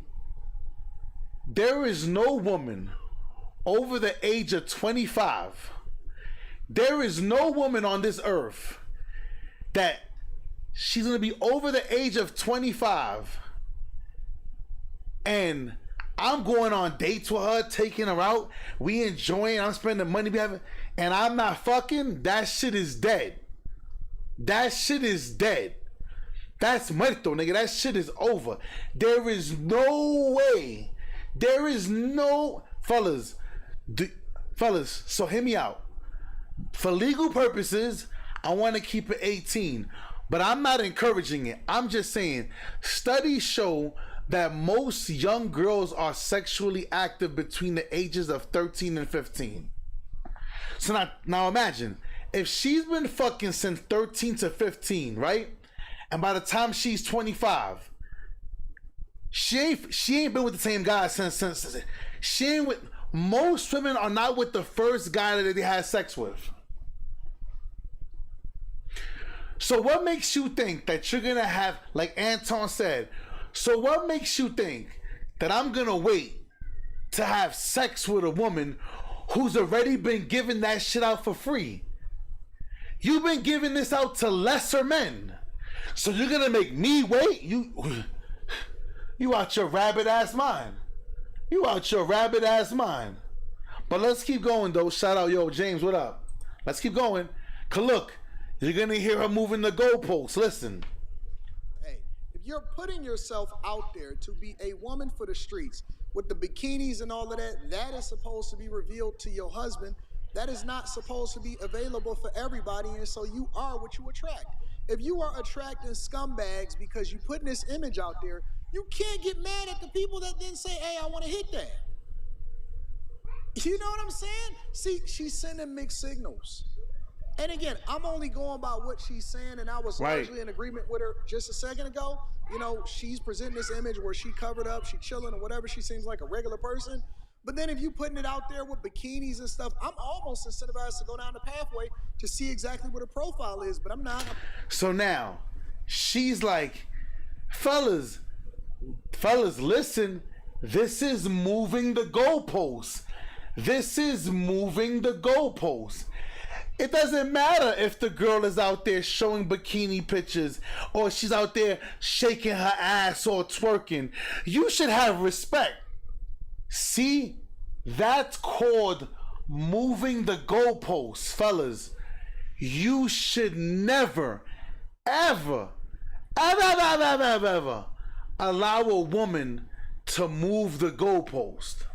there is no woman over the age of 25, there is no woman on this earth that she's going to be over the age of 25 and I'm going on dates with her, taking her out, we enjoying, I'm spending money we having, and I'm not fucking. That shit is dead. That shit is dead. That's muerto, nigga. That shit is over. There is no way. There is no, fellas, so hear me out. For legal purposes, I want to keep it 18, but I'm not encouraging it. I'm just saying, studies show that most young girls are sexually active between the ages of 13 and 15. So now imagine, if she's been fucking since 13 to 15, right? And by the time she's 25, she ain't been with the same guy since She ain't with. Most women are not with the first guy that they had sex with. So what makes you think that you're gonna have, like Anton said, so what makes you think that I'm gonna wait to have sex with a woman who's already been giving that shit out for free? You've been giving this out to lesser men. So you're gonna make me wait? You out your rabbit ass mind. You out your rabbit ass mind. But let's keep going though. Shout out, yo, James, what up? Let's keep going. Cause look, you're gonna hear her moving the goalposts. Listen. Hey, if you're putting yourself out there to be a woman for the streets with the bikinis and all of that, that is supposed to be revealed to your husband. That is not supposed to be available for everybody, and so you are what you attract. If you are attracting scumbags because you're putting this image out there, you can't get mad at the people that then say, hey, I want to hit that. You know what I'm saying? See, she's sending mixed signals. And again, I'm only going by what she's saying, and I was largely in agreement with her just a second ago. You know, she's presenting this image where she covered up, she chilling or whatever, she seems like a regular person. But then if you putting it out there with bikinis and stuff, I'm almost incentivized to go down the pathway to see exactly what her profile is, but I'm not. So now, she's like, fellas, listen, this is moving the goalposts. This is moving the goalposts. It doesn't matter if the girl is out there showing bikini pictures or she's out there shaking her ass or twerking. You should have respect. See, that's called moving the goalposts, fellas. You should never, ever allow a woman to move the goalpost.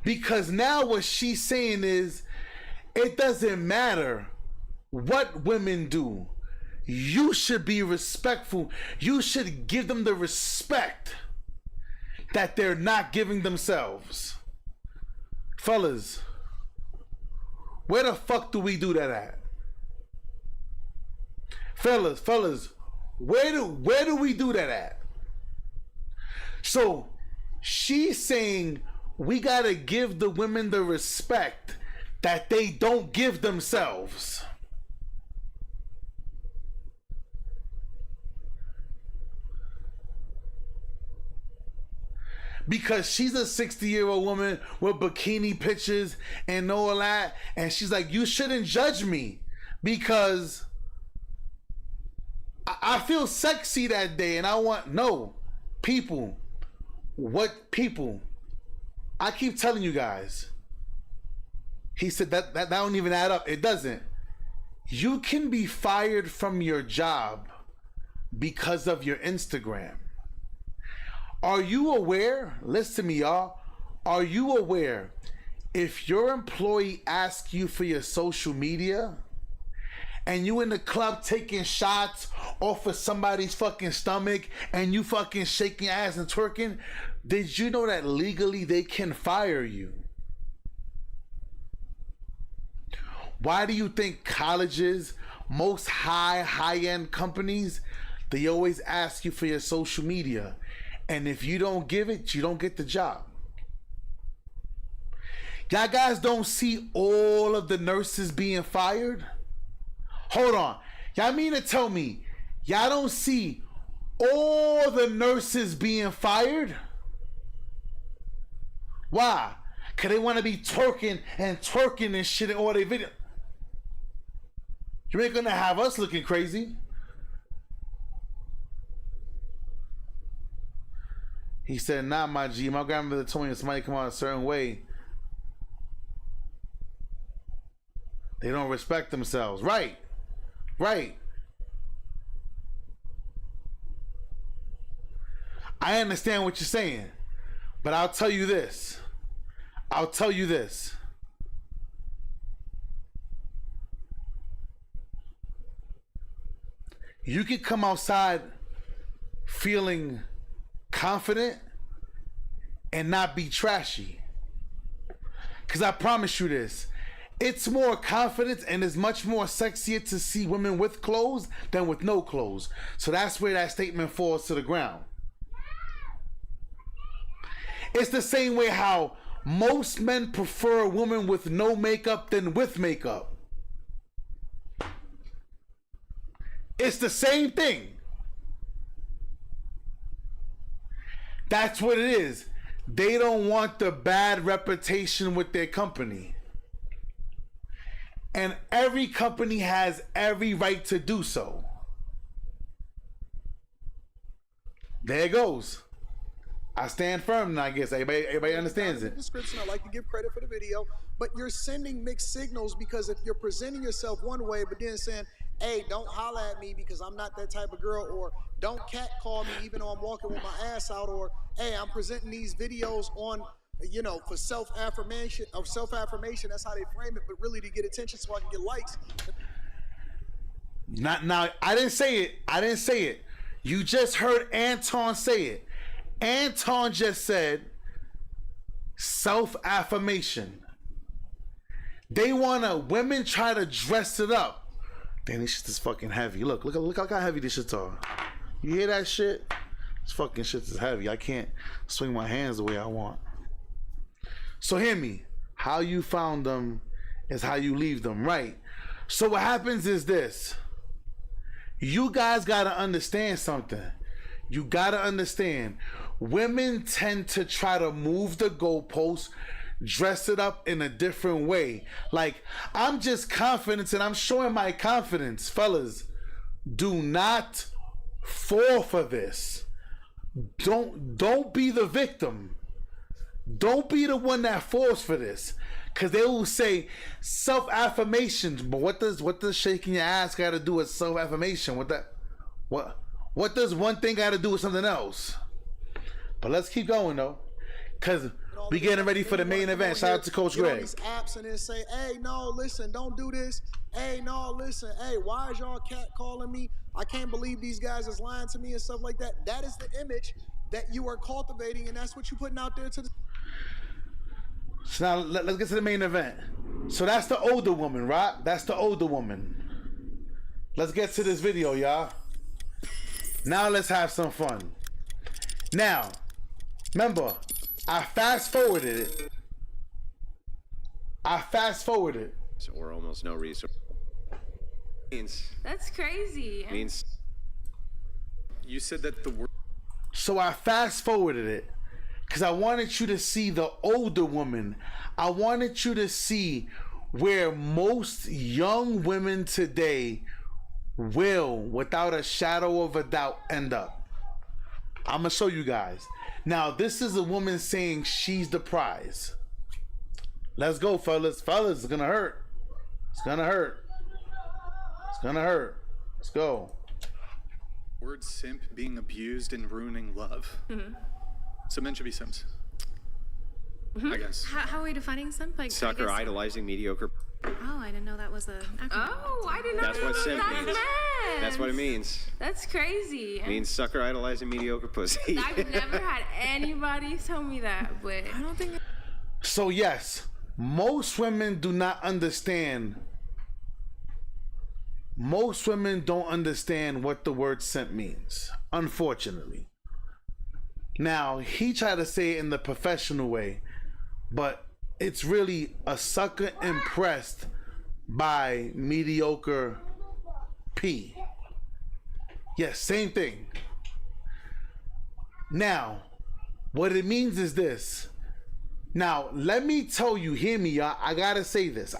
Because now what she's saying is, it doesn't matter what women do. You should be respectful. You should give them the respect that they're not giving themselves. Fellas, where the fuck do we do that at? Fellas, where do we do that at? So she's saying we gotta give the women the respect that they don't give themselves. Because she's a 60-year-old woman with bikini pictures and all that, and she's like, you shouldn't judge me because I feel sexy that day and I want, no, people, what people? I keep telling you guys. He said that don't even add up. It doesn't. You can be fired from your job because of your Instagram. Are you aware? Listen to me, y'all. Are you aware if your employee asks you for your social media and you in the club taking shots off of somebody's fucking stomach and you fucking shaking ass and twerking, did you know that legally they can fire you? Why do you think colleges, most high-end companies, they always ask you for your social media? And if you don't give it, you don't get the job. Y'all guys don't see all of the nurses being fired? Hold on. Y'all mean to tell me y'all don't see all the nurses being fired? Why? Because they want to be twerking and shit in all their videos. You ain't gonna have us looking crazy. He said, nah, my G. My grandmother told me if somebody come out a certain way, they don't respect themselves. Right. Right. I understand what you're saying. But I'll tell you this. You can come outside feeling confident and not be trashy. Because I promise you this, it's more confidence and it's much more sexier to see women with clothes than with no clothes. So that's where that statement falls to the ground. It's the same way how most men prefer a woman with no makeup than with makeup. It's the same thing. That's what it is. They don't want the bad reputation with their company. And every company has every right to do so. There it goes. I stand firm now, I guess. Everybody understands it. Description. I like to give credit for the video, but you're sending mixed signals because if you're presenting yourself one way, but then saying, hey, don't holler at me because I'm not that type of girl, or don't catcall me even though I'm walking with my ass out, or hey, I'm presenting these videos on, you know, for self-affirmation. That's how they frame it, but really to get attention so I can get likes. Not now. I didn't say it. You just heard Anton say it. Anton just said self-affirmation. They wanna, women try to dress it up. Damn, this shit is fucking heavy. Look how heavy this shit are. You hear that shit? This fucking shit is heavy. I can't swing my hands the way I want. So hear me. How you found them is how you leave them, right? So what happens is this. You guys gotta understand something. You gotta understand. Women tend to try to move the goalposts, dress it up in a different way. Like, I'm just confident and I'm showing my confidence. Fellas, do not fall for this. Don't be the victim. Don't be the one that falls for this. Cause they will say self-affirmations, but what does shaking your ass gotta do with self-affirmation? What does one thing gotta do with something else? But let's keep going though. Cause we getting ready for the main event. Shout out to Coach Greg. These apps and then say, hey, no, listen, don't do this. Hey, no, listen. Hey, why is y'all cat calling me? I can't believe these guys is lying to me and stuff like that. That is the image that you are cultivating, and that's what you're putting out there to the... So now let's get to the main event. So that's the older woman, right? That's the older woman. Let's get to this video, y'all. Now let's have some fun. Now, remember, I fast forwarded it. Or almost no resource. That's crazy. Means you said that the word. So I fast forwarded it because I wanted you to see the older woman. I wanted you to see where most young women today will, without a shadow of a doubt, end up. I'm gonna show you guys. Now, this is a woman saying she's the prize. Let's go, fellas. Fellas, it's gonna hurt. It's gonna hurt. It's gonna hurt. Let's go. Word simp being abused and ruining love. Mm-hmm. So men should be simps. Mm-hmm. I guess. How are we defining simp? Like, sucker idolizing mediocre. Oh, I didn't know that was a acronym. Oh, I did not That's know what simp that means. That's what it means. That's crazy. It means sucker idolizing mediocre pussy. I've never had anybody tell me that, but I don't think. So yes, most women do not understand. Most women don't understand what the word simp means, unfortunately. Now, he tried to say it in the professional way, but it's really a sucker impressed by mediocre P. Yes, same thing. Now, what it means is this. Now, let me tell you, hear me, y'all. I gotta say this.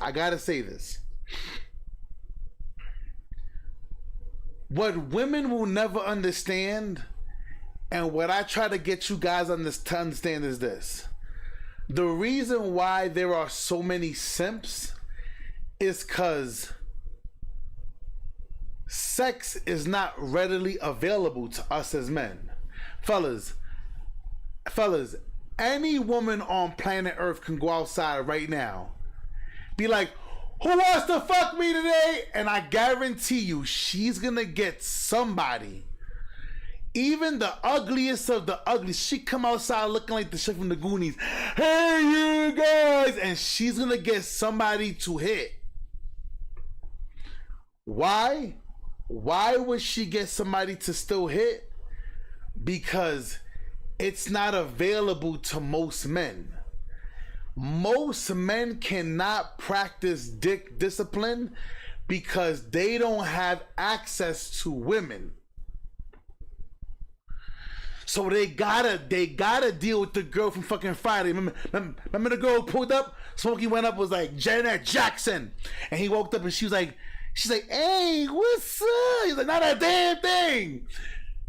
What women will never understand, and what I try to get you guys to understand is this. The reason why there are so many simps is because sex is not readily available to us as men. Fellas, any woman on planet Earth can go outside right now, be like, who wants to fuck me today? And I guarantee you, she's gonna get somebody. Even the ugliest of the ugly, she come outside looking like the shit from the Goonies. Hey, you guys! And she's gonna get somebody to hit. Why? Why would she get somebody to still hit? Because it's not available to most men. Most men cannot practice dick discipline because they don't have access to women. So they gotta deal with the girl from fucking Friday. Remember the girl who pulled up? Smokey went up, was like, Janet Jackson. And he woke up and she's like, hey, what's up? He's like, not a damn thing.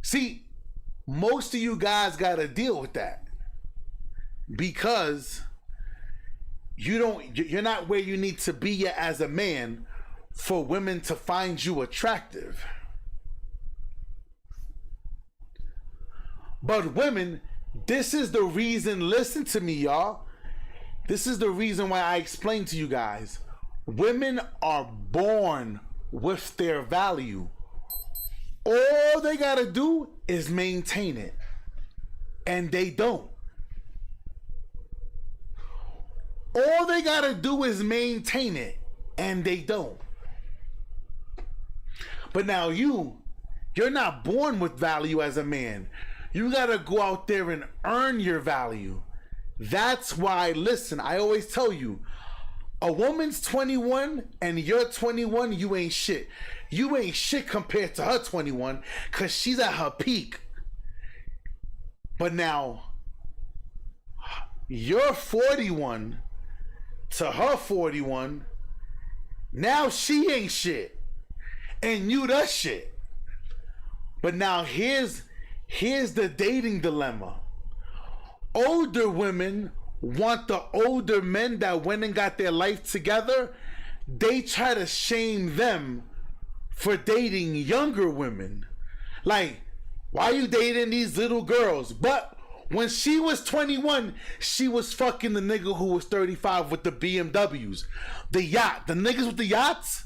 See, most of you guys gotta deal with that. Because you're not where you need to be yet as a man for women to find you attractive. But women, this is the reason, listen to me, y'all. This is the reason why I explained to you guys. Women are born with their value. All they gotta do is maintain it. And they don't. All they gotta do is maintain it, and they don't. But now you're not born with value as a man. You gotta go out there and earn your value. That's why, listen, I always tell you, a woman's 21 and you're 21, you ain't shit. You ain't shit compared to her 21 because she's at her peak. But now, you're 41 to her 41, now she ain't shit and you the shit. But now here's the dating dilemma. Older women want the older men that went and got their life together. They try to shame them for dating younger women. Like, why are you dating these little girls? But when she was 21, she was fucking the nigga who was 35 with the BMWs. The yacht. The niggas with the yachts?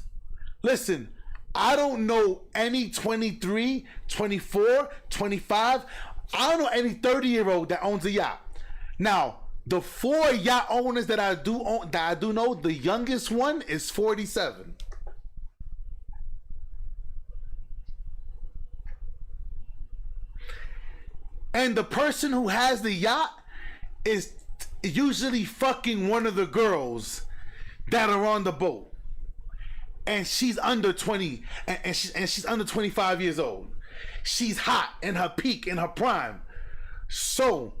Listen, I don't know any 23, 24, 25. I don't know any 30-year-old that owns a yacht. Now, the 4 yacht owners that I do know, the youngest one is 47. And the person who has the yacht is usually fucking one of the girls that are on the boat. And she's under 20, and she's under 25 years old. She's hot in her peak, in her prime. So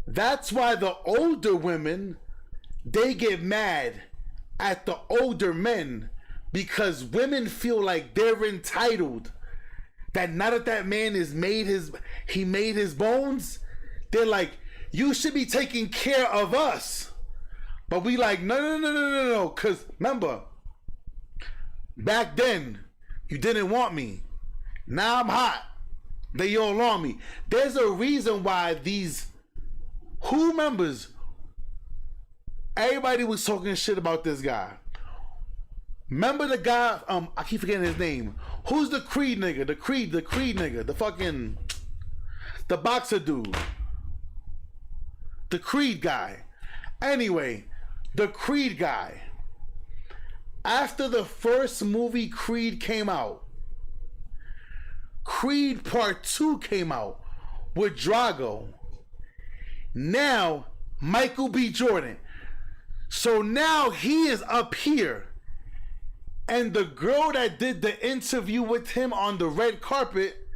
that's why the older women, they get mad at the older men, because women feel like they're entitled. That now that that man is made his bones, they're like, you should be taking care of us. But we like, no. Because remember, back then, you didn't want me. Now I'm hot. They all on me. There's a reason why who remembers? Everybody was talking shit about this guy. Remember the guy, I keep forgetting his name. Who's the Creed nigga? The Creed nigga. The boxer dude. The Creed guy. Anyway, the Creed guy. After the first movie Creed came out, Creed Part 2 came out with Drago. Now, Michael B. Jordan. So now he is up here. And the girl that did the interview with him on the red carpet,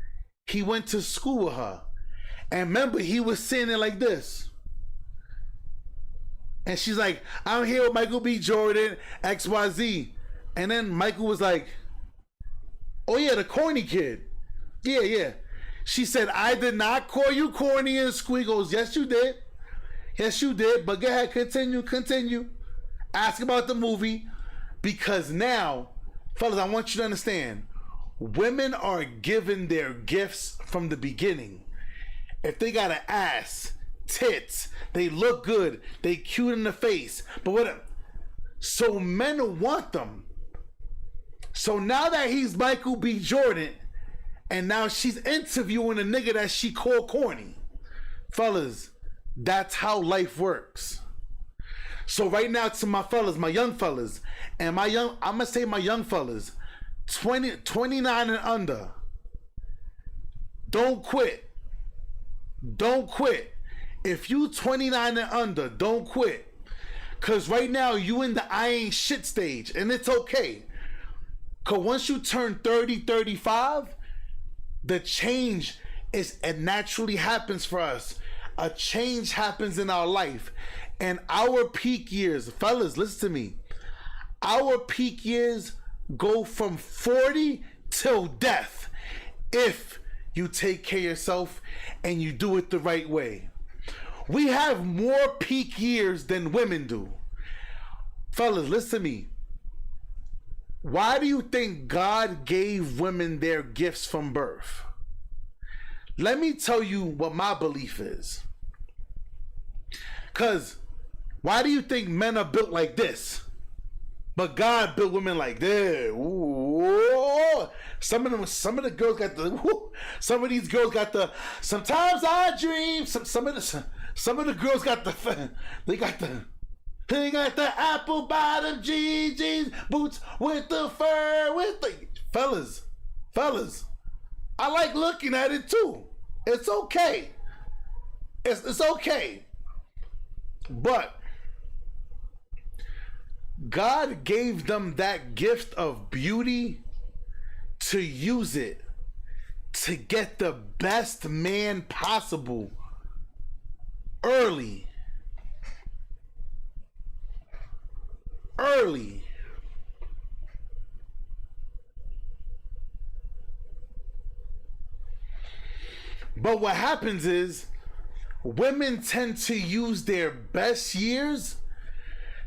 he went to school with her. And remember, he was saying it like this. And she's like, I'm here with Michael B. Jordan, XYZ. And then Michael was like, oh yeah, the corny kid. Yeah. She said, I did not call you corny in school. He goes, yes, you did. Yes, you did. But go ahead, continue. Ask about the movie. Because now, fellas, I want you to understand, women are given their gifts from the beginning. If they got an ass, tits, they look good, they cute in the face, but what? So men want them. So now that he's Michael B. Jordan, and now she's interviewing a nigga that she called corny. Fellas, that's how life works. So right now, to my fellas, my young fellas, and I'm gonna say my young fellas, 29 and under, don't quit. If you 29 and under, don't quit. Cause right now you in the I ain't shit stage, and it's okay. Cause once you turn 30, 35, the change it naturally happens for us. A change happens in our life. And our peak years, fellas, listen to me. Our peak years go from 40 till death if you take care of yourself and you do it the right way. We have more peak years than women do. Fellas, listen to me. Why do you think God gave women their gifts from birth? Let me tell you what my belief is. Because why do you think men are built like this? But God built women like this. Ooh. Some of the girls got the. Woo. Some of these girls got the. Sometimes I dream. Some of the girls got the. They got the apple bottom jeans, boots with the fur, fellas. I like looking at it too. It's okay. It's okay. But God gave them that gift of beauty to use it to get the best man possible early. But what happens is women tend to use their best years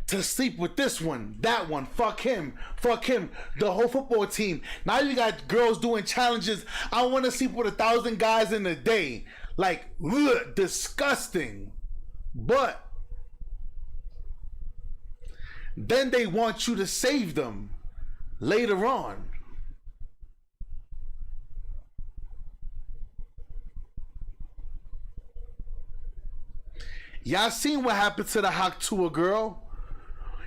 to sleep with this one, that one, fuck him, the whole football team. Now you got girls doing challenges. I want to sleep with 1,000 guys in a day. Like, ugh, disgusting. But then they want you to save them later on. Y'all seen what happened to the H.M.O girl?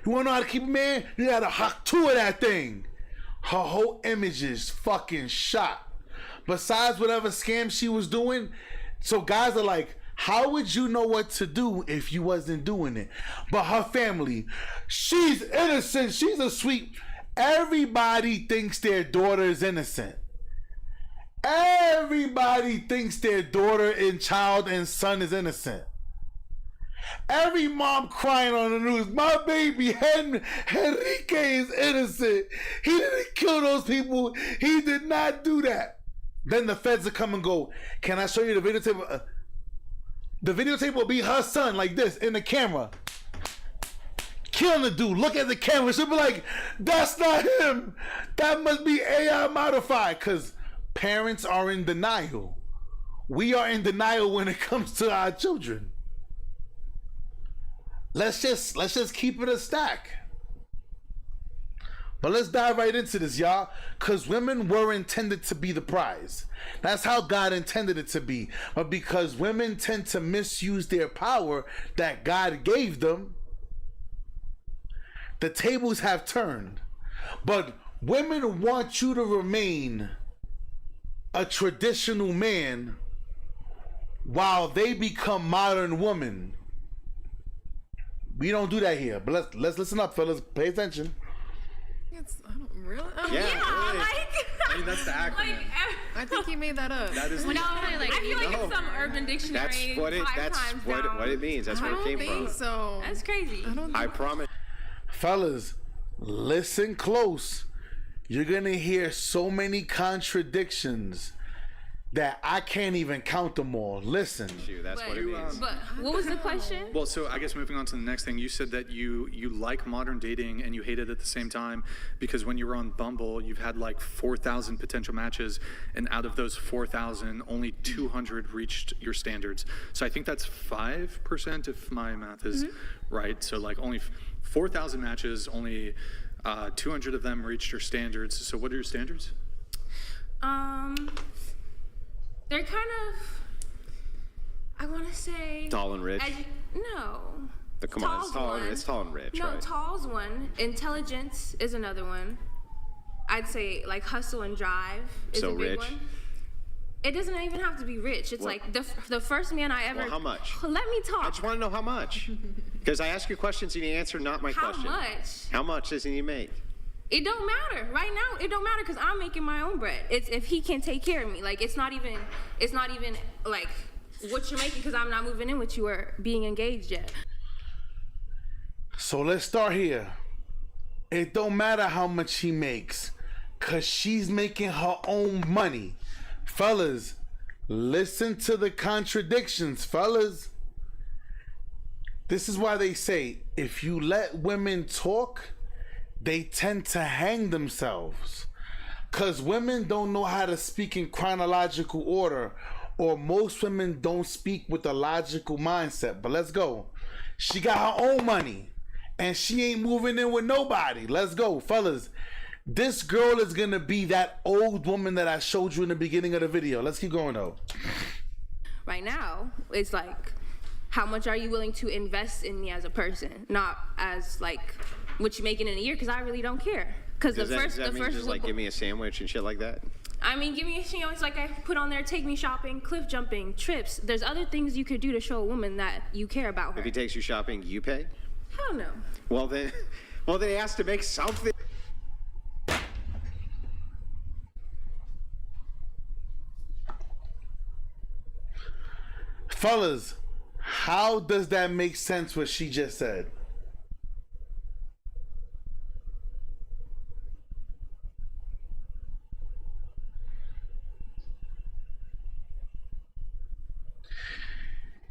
You wanna know how to keep a man? You gotta H.M.O that thing. Her whole image is fucking shot. Besides whatever scam she was doing, so guys are like, how would you know what to do if you wasn't doing it? But her family, she's innocent. She's a sweet. Everybody thinks their daughter is innocent. Everybody thinks their daughter and child and son is innocent. Every mom crying on the news, my baby Enrique is innocent. He didn't kill those people. He did not do that. Then the feds will come and go, can I show you the videotape? The videotape will be her son like this in the camera. Killing the dude. Look at the camera. She'll be like, that's not him. That must be AI modified. Because parents are in denial. We are in denial when it comes to our children. Let's just keep it a stack. But let's dive right into this, y'all, because women were intended to be the prize. That's how God intended it to be. But because women tend to misuse their power that God gave them, the tables have turned. But women want you to remain a traditional man while they become modern women. We don't do that here. But let's listen up, fellas. Pay attention. I don't really. Yeah, really. like. I mean, that's the acronym. Like, I think he made that up. That is no, I feel like it's some Urban Dictionary. That's what it means. That's where it came from. I don't think so. That's crazy. I promise. Fellas, listen close. You're gonna hear so many contradictions that I can't even count them all. Listen. That's what it means. But what was the question? Well, so I guess moving on to the next thing, you said that you like modern dating and you hate it at the same time because when you were on Bumble, you've had like 4,000 potential matches, and out of those 4,000, only 200 reached your standards. So I think that's 5% if my math is right. So like only 4,000 matches, only 200 of them reached your standards. So what are your standards? They're kind of, I want to say. Tall and rich? No. Come on, it's tall and rich, no, right? Tall's one. Intelligence is another one. I'd say like hustle and drive is So a big rich? one. It doesn't even have to be rich. It's like the first man I ever. Well, how much? Let me talk. I just want to know how much. Because I ask you questions and you answer not my question. How much? How much does he make? It don't matter. Right now, it don't matter because I'm making my own bread. It's if he can take care of me. Like it's not even like what you're making because I'm not moving in with you or being engaged yet. So let's start here. It don't matter how much he makes because she's making her own money. Fellas, listen to the contradictions, fellas. This is why they say if you let women talk, they tend to hang themselves. Because women don't know how to speak in chronological order, or most women don't speak with a logical mindset. But let's go. She got her own money, and she ain't moving in with nobody. Let's go, fellas. This girl is gonna be that old woman that I showed you in the beginning of the video. Let's keep going though. Right now, it's like, how much are you willing to invest in me as a person, not as like what you making in a year? Because I really don't care. Because the first, does that mean just like give me a sandwich and shit like that? I mean, give me a sandwich like I put on there, take me shopping, cliff jumping, trips. There's other things you could do to show a woman that you care about her. If he takes you shopping, you pay? Hell no. Well then he has to make something. Fellas, how does that make sense what she just said?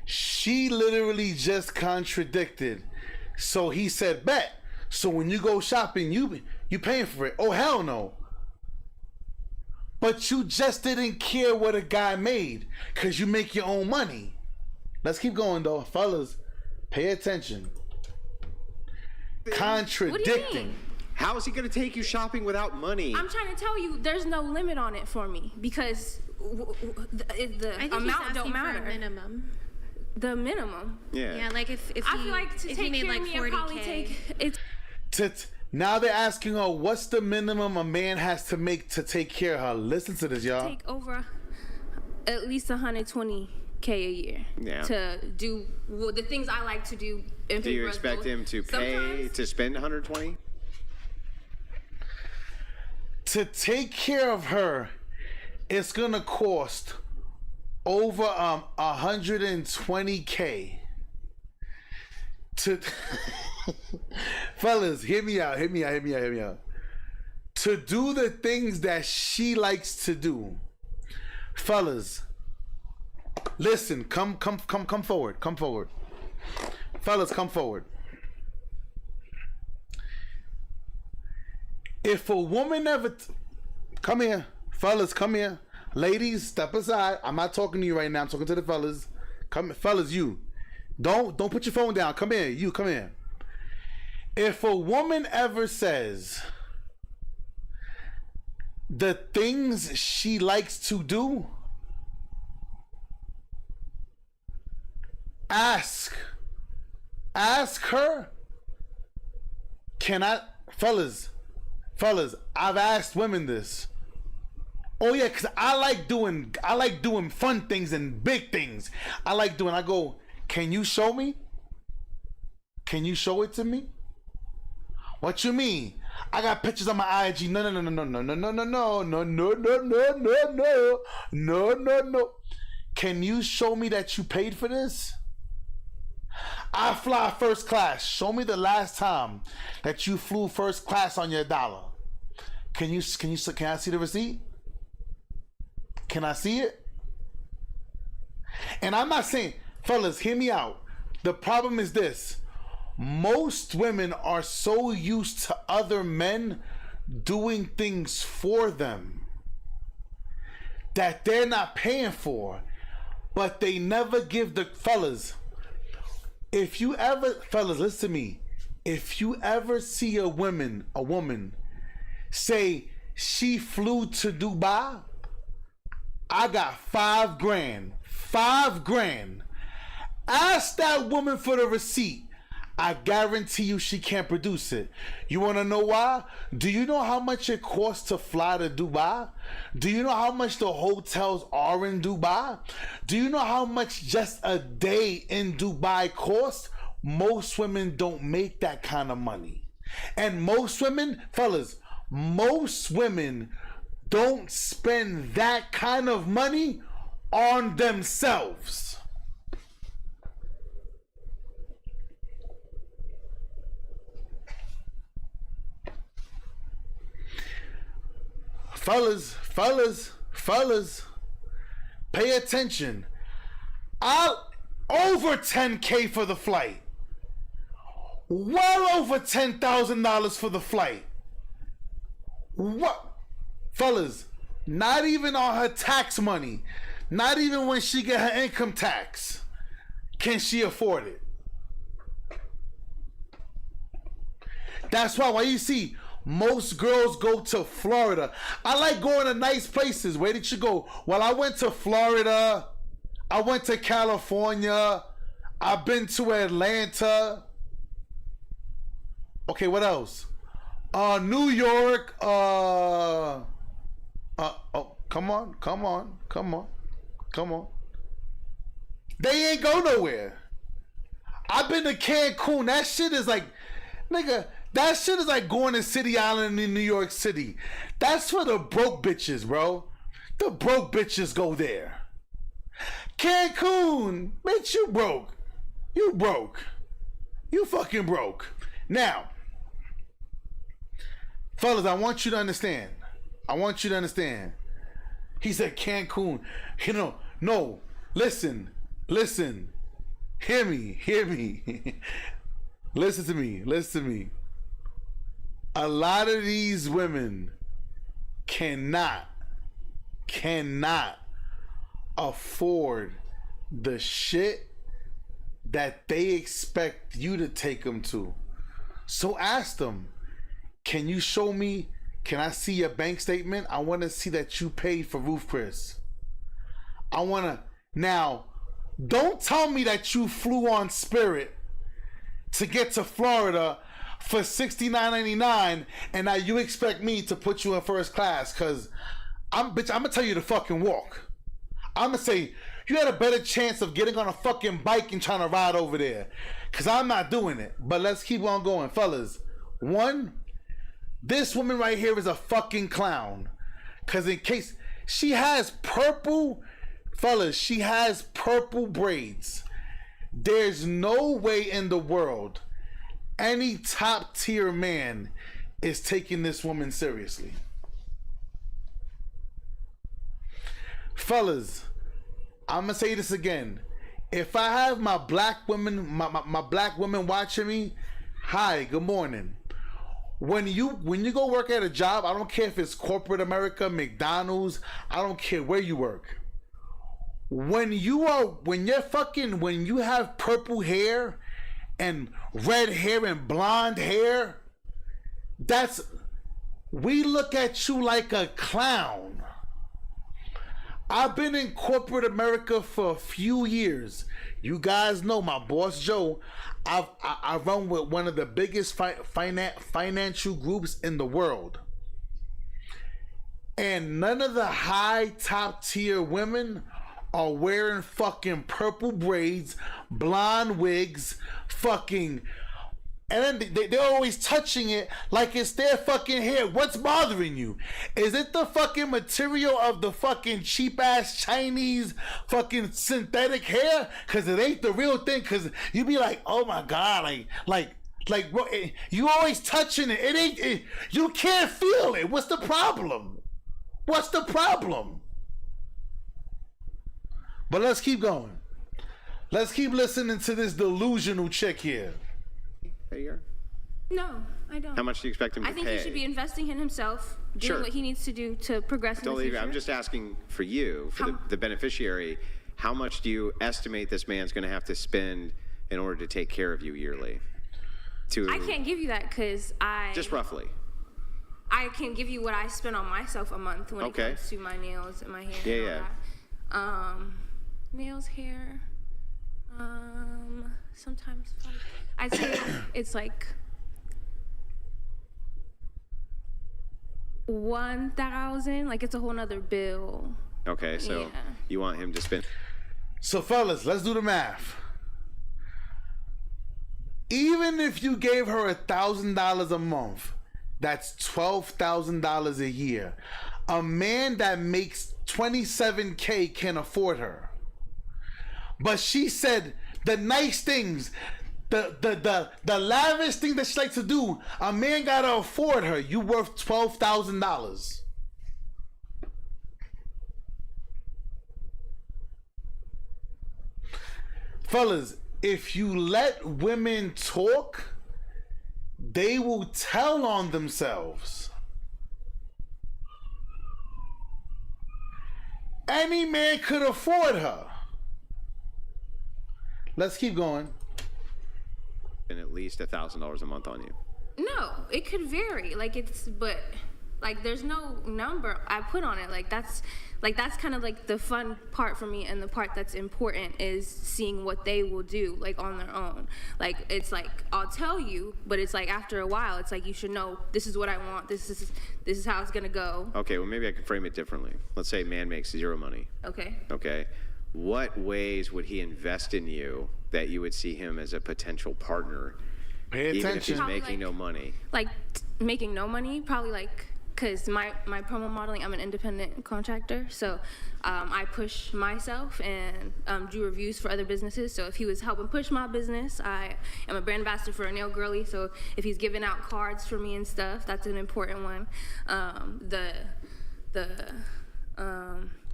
She literally just contradicted. So he said, bet. So when you go shopping, you paying for it. Oh, hell no. But you just didn't care what a guy made because you make your own money. Let's keep going though. Fellas, pay attention. Contradicting. What do you mean? How is he going to take you shopping without money? I'm trying to tell you, there's no limit on it for me because the I think amount he's don't asking matter. for a minimum. The minimum. Yeah. Yeah, like if I feel like to if take he made care like of me, I'd probably 40K. take it's. Now they're asking her, what's the minimum a man has to make to take care of her? Listen to this, y'all. Take over at least 120K a year to do the things I like to do. Do you expect him to pay to spend 120? To take care of her, it's gonna cost over 120K. To fellas, hear me out. To do the things that she likes to do. Fellas, listen, come forward. Fellas, come forward. If a woman ever come here, fellas, come here. Ladies, step aside. I'm not talking to you right now. I'm talking to the fellas. Come, fellas, you. Don't put your phone down. Come here. You, come here. If a woman ever says the things she likes to do, ask her, can I, fellas, I've asked women this. Oh yeah, because I like doing fun things and big things. I go, can you show me? Can you show it to me? What you mean? I got pictures on my IG. No. Can you show me that you paid for this? I fly first class. Show me the last time that you flew first class on your dollar. Can I see the receipt? Can I see it? And I'm not saying, fellas, hear me out. The problem is this. Most women are so used to other men doing things for them that they're not paying for, but they never give the fellas. If you ever, fellas, listen to me. If you ever see a woman say she flew to Dubai, I got $5,000. $5,000. Ask that woman for the receipt. I guarantee you she can't produce it. You want to know why? Do you know how much it costs to fly to Dubai? Do you know how much the hotels are in Dubai? Do you know how much just a day in Dubai costs? Most women don't make that kind of money. And most women, fellas, most women don't spend that kind of money on themselves. Fellas, pay attention. I'll over 10K for the flight. Well over $10,000 for the flight. What? Fellas, not even on her tax money. Not even when she get her income tax can she afford it. That's why you see most girls go to Florida. I like going to nice places. Where did you go? Well, I went to Florida. I went to California. I've been to Atlanta. Okay, what else? New York. Oh, come on. They ain't go nowhere. I've been to Cancun. That shit is like, nigga, that shit is like going to City Island in New York City. That's for the broke bitches, bro. The broke bitches go there. Cancun, bitch, you broke. You broke. You fucking broke. Now, fellas, I want you to understand. He said Cancun. You know, no, listen. Hear me. Listen to me. A lot of these women cannot afford the shit that they expect you to take them to. So ask them, can you show me, can I see your bank statement? I want to see that you paid for Roof Chris. Now, don't tell me that you flew on Spirit to get to Florida for $69.99 and now you expect me to put you in first class, cause I'm gonna tell you to fucking walk. I'm gonna say you had a better chance of getting on a fucking bike and trying to ride over there, cause I'm not doing it. But let's keep on going, fellas. One, this woman right here is a fucking clown, cause in case she has purple, fellas, she has purple braids. There's no way in the world any top tier man is taking this woman seriously. Fellas, I'm gonna say this again. If I have my black women, my black women watching me, hi, good morning. When you go work at a job, I don't care if it's corporate America, McDonald's, I don't care where you work. When you have purple hair and red hair and blonde hair, we look at you like a clown. I've been in corporate America for a few years. You guys know my boss Joe. I run with one of the biggest financial groups in the world. And none of the high top tier women are wearing fucking purple braids, blonde wigs, fucking, and then they're always touching it like it's their fucking hair. What's bothering you? Is it the fucking material of the fucking cheap ass Chinese fucking synthetic hair? Cause it ain't the real thing. Cause you be like, oh my god, like bro, you always touching it. It ain't. You can't feel it. What's the problem? But let's keep going. Let's keep listening to this delusional chick here. There you are. No, I don't. How much do you expect him to pay? I think he should be investing in himself, doing what he needs to do to progress in the future. I'm just asking for you, for the beneficiary, how much do you estimate this man's going to have to spend in order to take care of you yearly? I can't give you that because Just roughly. I can give you what I spend on myself a month when it comes to my nails and my hair. Nails, hair, sometimes like, I'd say it's like 1,000. Like it's a whole nother bill. Okay, so Yeah. you want him to spend. So, fellas, let's do the math. Even if you gave her $1,000 a month, that's $12,000 a year. A man that makes $27K can afford her. But she said the nice things, the lavish thing that she likes to do, a man gotta afford her. You worth $12,000. Fellas, if you let women talk, they will tell on themselves. Any man could afford her. Let's keep going. And at least $1,000 a month on you. No, it could vary. But there's no number I put on it. That's kind of like the fun part for me, and the part that's important is seeing what they will do like on their own. Like it's like I'll tell you, but it's like after a while, it's like you should know this is what I want. This is how it's gonna go. Okay, well maybe I can frame it differently. Let's say a man makes zero money. Okay. Okay. What ways would he invest in you that you would see him as a potential partner? Pay Even if attention. he's Probably making no money. Making no money, probably because my promo modeling, I'm an independent contractor, so I push myself and do reviews for other businesses. So if he was helping push my business, I am a brand ambassador for a nail girly, so if he's giving out cards for me and stuff, that's an important one.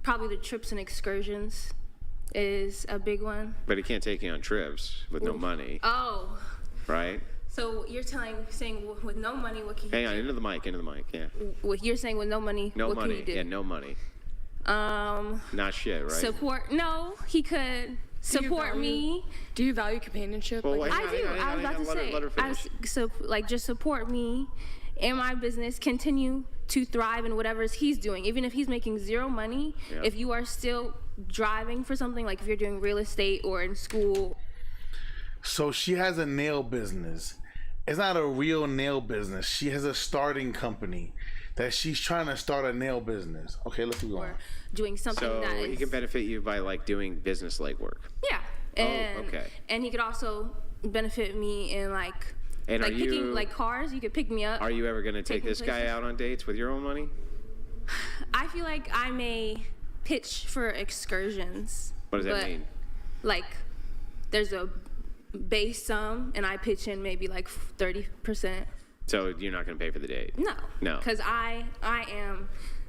Probably the trips and excursions is a big one. But he can't take you on trips with no money, Oh, right? so you're saying with no money, what can you Hang do? on, into the mic, yeah. You're saying with no money, No what money, can you do? yeah, no money. Not shit, right? Support? No, he could support me. Do you value companionship? Well, Like, hang I on, do. hang on, I was hang about on, to let her- say. let her finish. Just support me and my business continue to thrive in whatever he's doing. Even if he's making zero money, Yeah. if you are still driving for something, like if you're doing real estate or in school. So she has a nail business. It's not a real nail business. She has a starting company that she's trying to start a nail business. Okay, let's keep going. Or doing something So that he is, can benefit you by doing business legwork. yeah, and okay. and he could also benefit me in And are picking you- cars. You could pick me up. Are you ever going to take Taking this guy places. out on dates with your own money? I feel like I may pitch for excursions. What does that but, mean? Like, there's a base sum, and I pitch in maybe 30%. So you're not going to pay for the date? No. No. Because I'm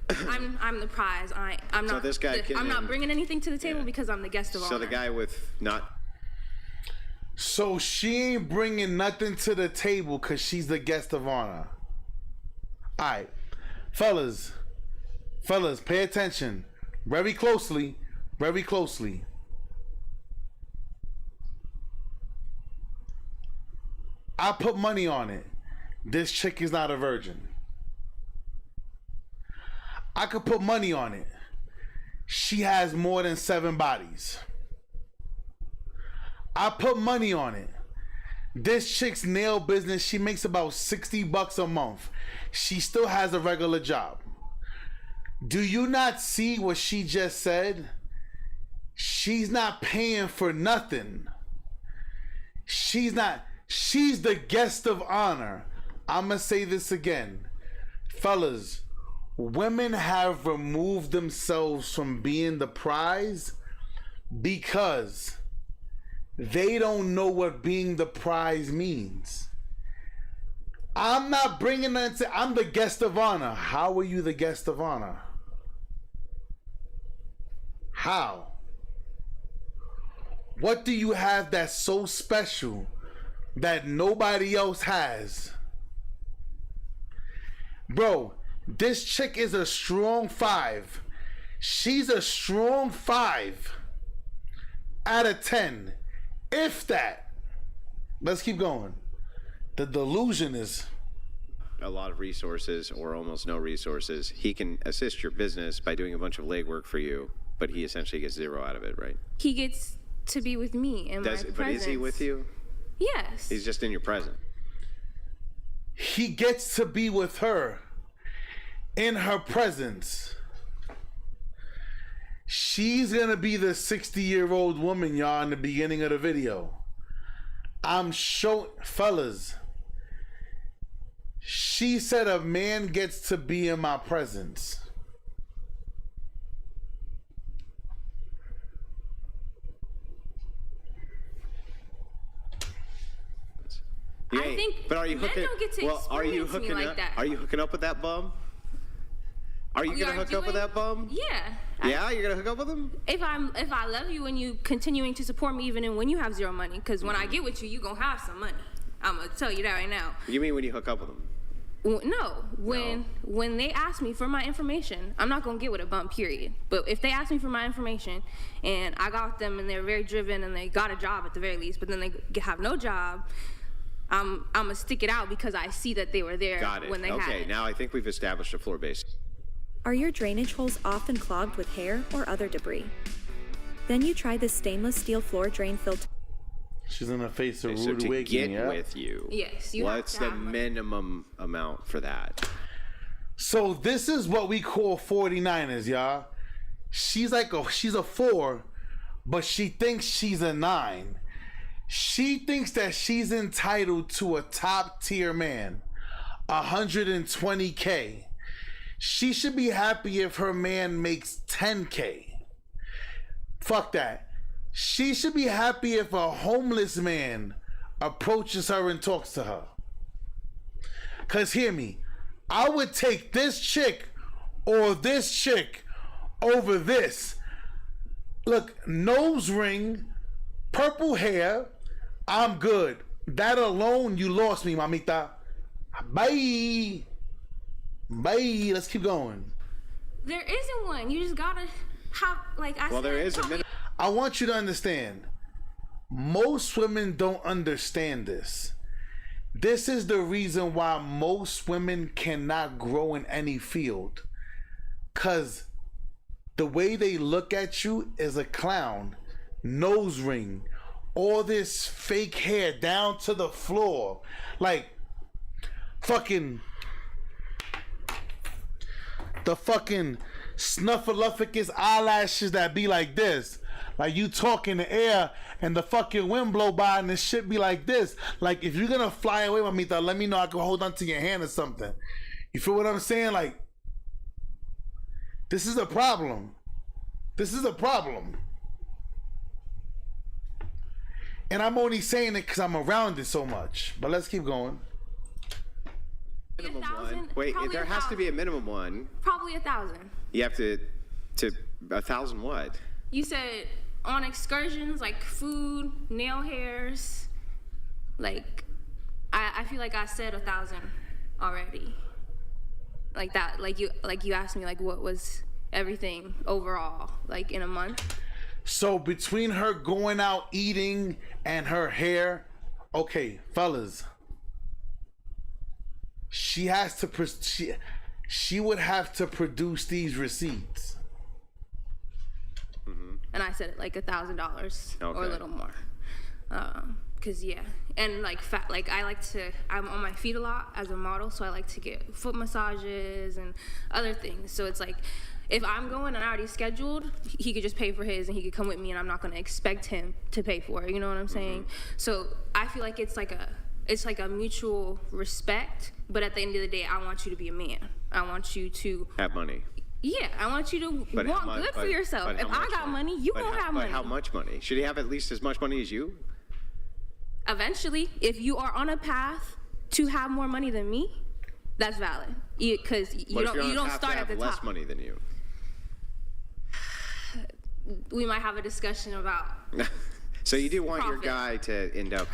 the prize. I'm So not. this guy I'm not can- bringing anything to the table Yeah. because I'm the guest of honor. So the guy with not. So she ain't bringing nothing to the table because she's the guest of honor. All right, fellas, pay attention very closely, very closely. I put money on it. This chick is not a virgin. I could put money on it. She has more than 7 bodies. I put money on it. This chick's nail business, she makes about $60 a month. She still has a regular job. Do you not see what she just said? She's not paying for nothing. She's the guest of honor. I'm gonna say this again. Fellas, women have removed themselves from being the prize because they don't know what being the prize means. I'm not bringing that to, I'm the guest of honor. How are you the guest of honor? How? What do you have that's so special that nobody else has? Bro, this chick is a strong 5. She's a strong 5 out of 10. If that. Let's keep going. The delusion is A lot of resources or almost no resources. He can assist your business by doing a bunch of legwork for you, but he essentially gets zero out of it, right? He gets to be with me in my presence. But is he with you? Yes. He's just in your presence. He gets to be with her in her presence. She's gonna be the 60-year-old woman, y'all, in the beginning of the video. I'm showing, fellas. She said a man gets to be in my presence. Yeah, I think but are you men hooking? don't get to Well, are you experience me hooking like up? that. Are you hooking up with that bum? Are you gonna hook up with that bum? Yeah. Yeah, you're gonna hook up with him? If I love you and you continuing to support me even when you have zero money, because when I get with you, you gonna have some money. I'm gonna tell you that right now. You mean when you hook up with him? No, when they ask me for my information, I'm not gonna get with a bum, period. But if they ask me for my information and I got with them and they're very driven and they got a job at the very least, but then they have no job, I'm gonna stick it out because I see that they were there when they had it. Okay, now I think we've established a floor base. Are your drainage holes often clogged with hair or other debris? Then you try this stainless steel floor drain filter. She's in the face of So rude to wigging, get yeah? with you, Yes, you have what's to the have money. minimum amount for that? So this is what we call 49ers, y'all. She's a 4, but she thinks she's a 9. She thinks that she's entitled to a top tier man, 120K. She should be happy if her man makes 10K. Fuck that. She should be happy if a homeless man approaches her and talks to her. Cause hear me, I would take this chick or this chick over this. Look, nose ring, purple hair, I'm good. That alone, you lost me, mamita. Bye. Bye. Let's keep going. There isn't one. You just gotta have, like I said. Well, there is a minimum. I want you to understand. Most women don't understand this. This is the reason why most women cannot grow in any field. Cause the way they look at you is a clown. Nose ring. All this fake hair down to the floor. Like fucking the fucking snuffleupagus eyelashes that be like this. Like you talk in the air and the fucking wind blow by and the shit be like this. Like if you're gonna fly away with me, let me know I can hold on to your hand or something. You feel what I'm saying? Like this is a problem. This is a problem. And I'm only saying it because I'm around it so much. But let's keep going. Minimum one. Wait, there has to be a minimum one. Probably 1,000. You have to 1,000 what? You said on excursions, like food, nail hairs, like I feel like I said 1,000 already. Like that, like you asked me like what was everything overall, like in a month. So between her going out eating and her hair, okay, fellas, she has to she would have to produce these receipts. Mm-hmm. And I said it like $1,000 or a little more. Cause yeah, and like I'm on my feet a lot as a model, so I like to get foot massages and other things. So it's like, if I'm going and I already scheduled, he could just pay for his and he could come with me, and I'm not gonna expect him to pay for it. You know what I'm saying? Mm-hmm. So I feel like it's like a mutual respect. But at the end of the day, I want you to be a man. I want you to have money. Yeah, I want you to want good for yourself. If I got money, you gonna have money. But how much money? Should he have at least as much money as you? Eventually, if you are on a path to have more money than me, that's valid. Because you don't start at the top. Less money than you. We might have a discussion about. So you do want profit. your guy to end up.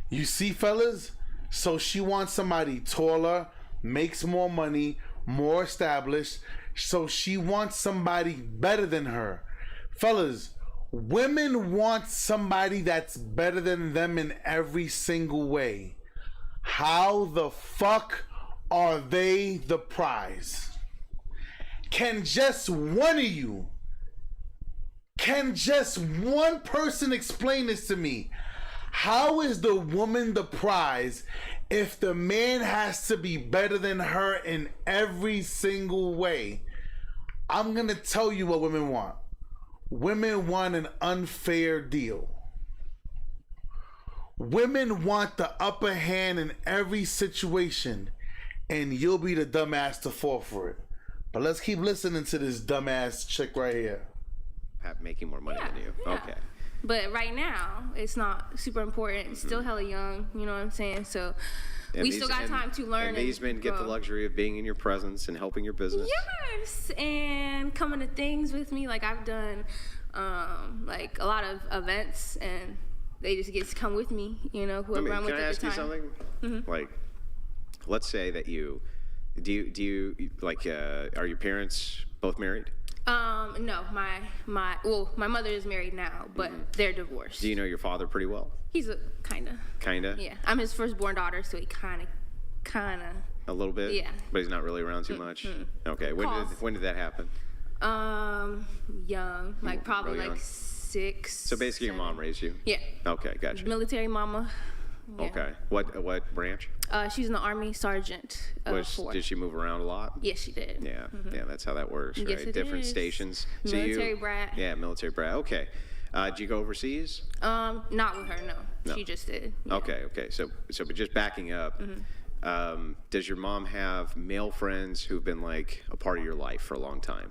You see, fellas? So she wants somebody taller, makes more money, more established. So she wants somebody better than her. Fellas, women want somebody that's better than them in every single way. How the fuck are they the prize? Can just one of you Can just one person explain this to me? How is the woman the prize if the man has to be better than her in every single way? I'm gonna tell you what women want. Women want an unfair deal. Women want the upper hand in every situation, and you'll be the dumbass to fall for it. But let's keep listening to this dumbass chick right here. Making more money than you. Yeah. Okay. But right now, it's not super important. It's still hella young, you know what I'm saying? So we still got time to learn. And these men get the luxury of being in your presence and helping your business. Yes, and coming to things with me. Like I've done like a lot of events, and they just get to come with me, you know, whoever I'm with at the time. Can I ask you something? Like, let's say that you are your parents both married? No, my mother is married now, but they're divorced. Do you know your father pretty well? He's kinda. Yeah, I'm his firstborn daughter, so he kinda. A little bit? Yeah. But he's not really around too much? Okay, when did that happen? Young, like probably Real young. like 6. So basically your mom raised you? Yeah. Okay, gotcha. Military mama. Yeah. Okay. What branch? She's in the Army, sergeant. Did she move around a lot? Yes, she did. Yeah, yeah, that's how that works, right? Yes, it Different is. stations. Military brat. Yeah, military brat. Okay. Did you go overseas? Not with her, no. She just did. Yeah. Okay. So but just backing up, does your mom have male friends who've been like a part of your life for a long time?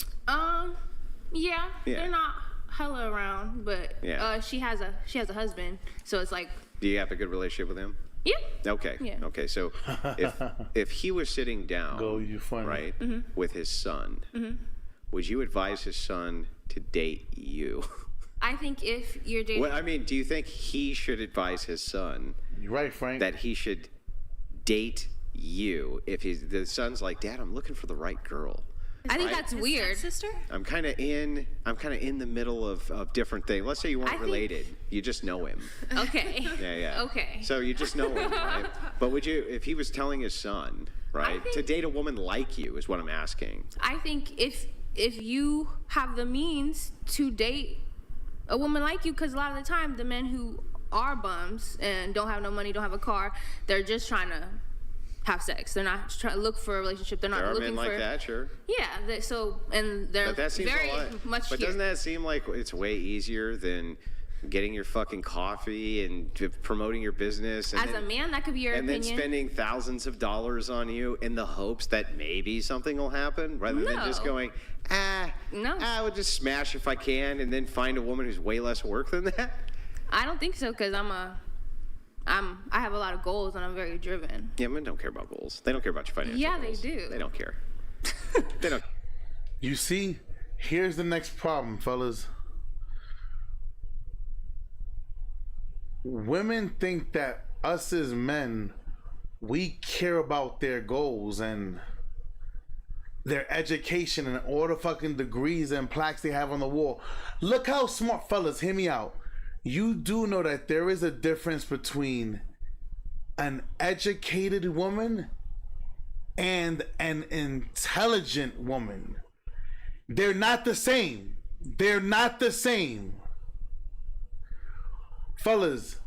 Yeah. They're not hella around, but she has a husband, so it's like. Do you have a good relationship with him? Yeah. Okay. Yeah. Okay. So if he was sitting down, right, with his son, would you advise his son to date you? I think if you're dating. Well, I mean, do you think he should advise his son? You're right, Frank. That he should date you if the son's like, Dad, I'm looking for the right girl. I think that's weird. Sister? I'm kind of in the middle of different things. Let's say you weren't related. You just know him. Okay. Yeah. Okay. So you just know him, right? But would you, if he was telling his son, right, to date a woman like you is what I'm asking. I think if you have the means to date a woman like you, because a lot of the time the men who are bums and don't have no money, don't have a car, they're just trying to have sex. They're not trying to look for a relationship. They're not looking for. There are men like that, sure. Yeah. And they're but that seems very a lot. much. But doesn't that seem like it's way easier than getting your fucking coffee and promoting your business? And as a man, that could be your opinion. And then spending thousands of dollars on you in the hopes that maybe something will happen, rather than just going, we'll just smash if I can, and then find a woman who's way less work than that. I don't think so, because I have a lot of goals and I'm very driven. Yeah, men don't care about goals. They don't care about your financial goals. They do. They don't care. They don't. You see, here's the next problem, fellas. Women think that us as men, we care about their goals and their education and all the fucking degrees and plaques they have on the wall. Look how smart, fellas, hear me out. You do know that there is a difference between an educated woman and an intelligent woman. They're not the same. They're not the same. Fellas,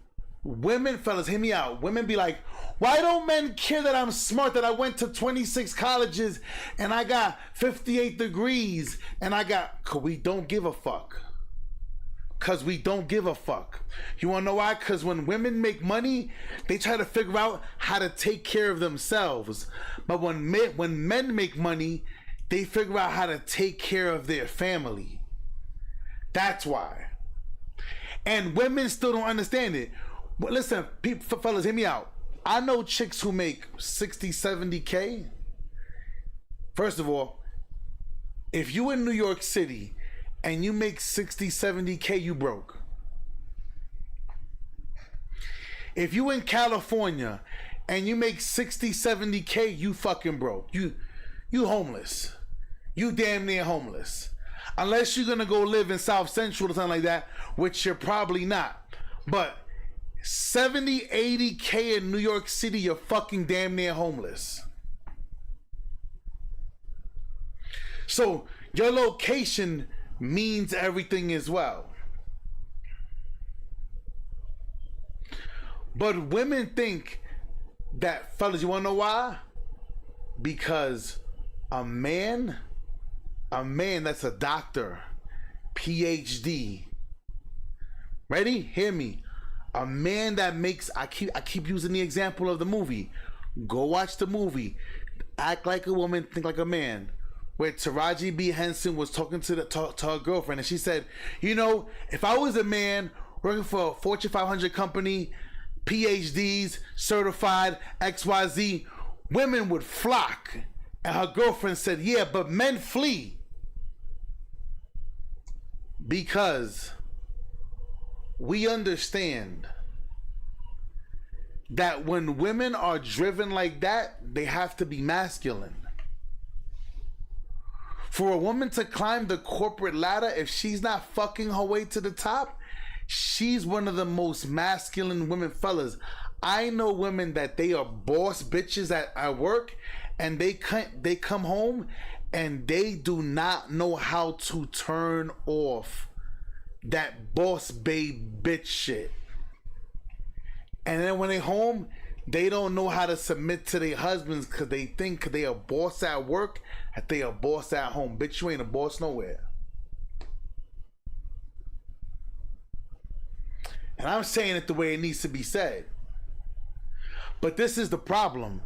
hear me out. Women be like, why don't men care that I'm smart, that I went to 26 colleges and I got 58 degrees and cause we don't give a fuck. Because we don't give a fuck. You want to know why? Because when women make money, they try to figure out how to take care of themselves. But when men make money, they figure out how to take care of their family. That's why. And women still don't understand it. But listen, fellas, hear me out. I know chicks who make 60, 70K. First of all, if you in New York City and you make 60, 70K, you broke. If you in California and you make 60, 70K, you fucking broke. You homeless. You damn near homeless. Unless you're gonna go live in South Central or something like that, which you're probably not. But 70, 80K in New York City, you're fucking damn near homeless. So your location means everything as well. But women think that, fellas, you wanna know why? Because a man that's a doctor, PhD. Ready? Hear me. A man that makes, I keep using the example of the movie. Go watch the movie. Act like a woman, think like a man. Where Taraji B. Henson was talking to her girlfriend, and she said, you know, if I was a man working for a Fortune 500 company, PhDs, certified, XYZ, women would flock. And her girlfriend said, yeah, but men flee. Because we understand that when women are driven like that, they have to be masculine. For a woman to climb the corporate ladder, if she's not fucking her way to the top, she's one of the most masculine women, fellas. I know women that they are boss bitches at work, and they come home and they do not know how to turn off that boss babe bitch shit. And then when they home, they don't know how to submit to their husbands because they think they a boss at work, that they a boss at home. Bitch, you ain't a boss nowhere. And I'm saying it the way it needs to be said. But this is the problem.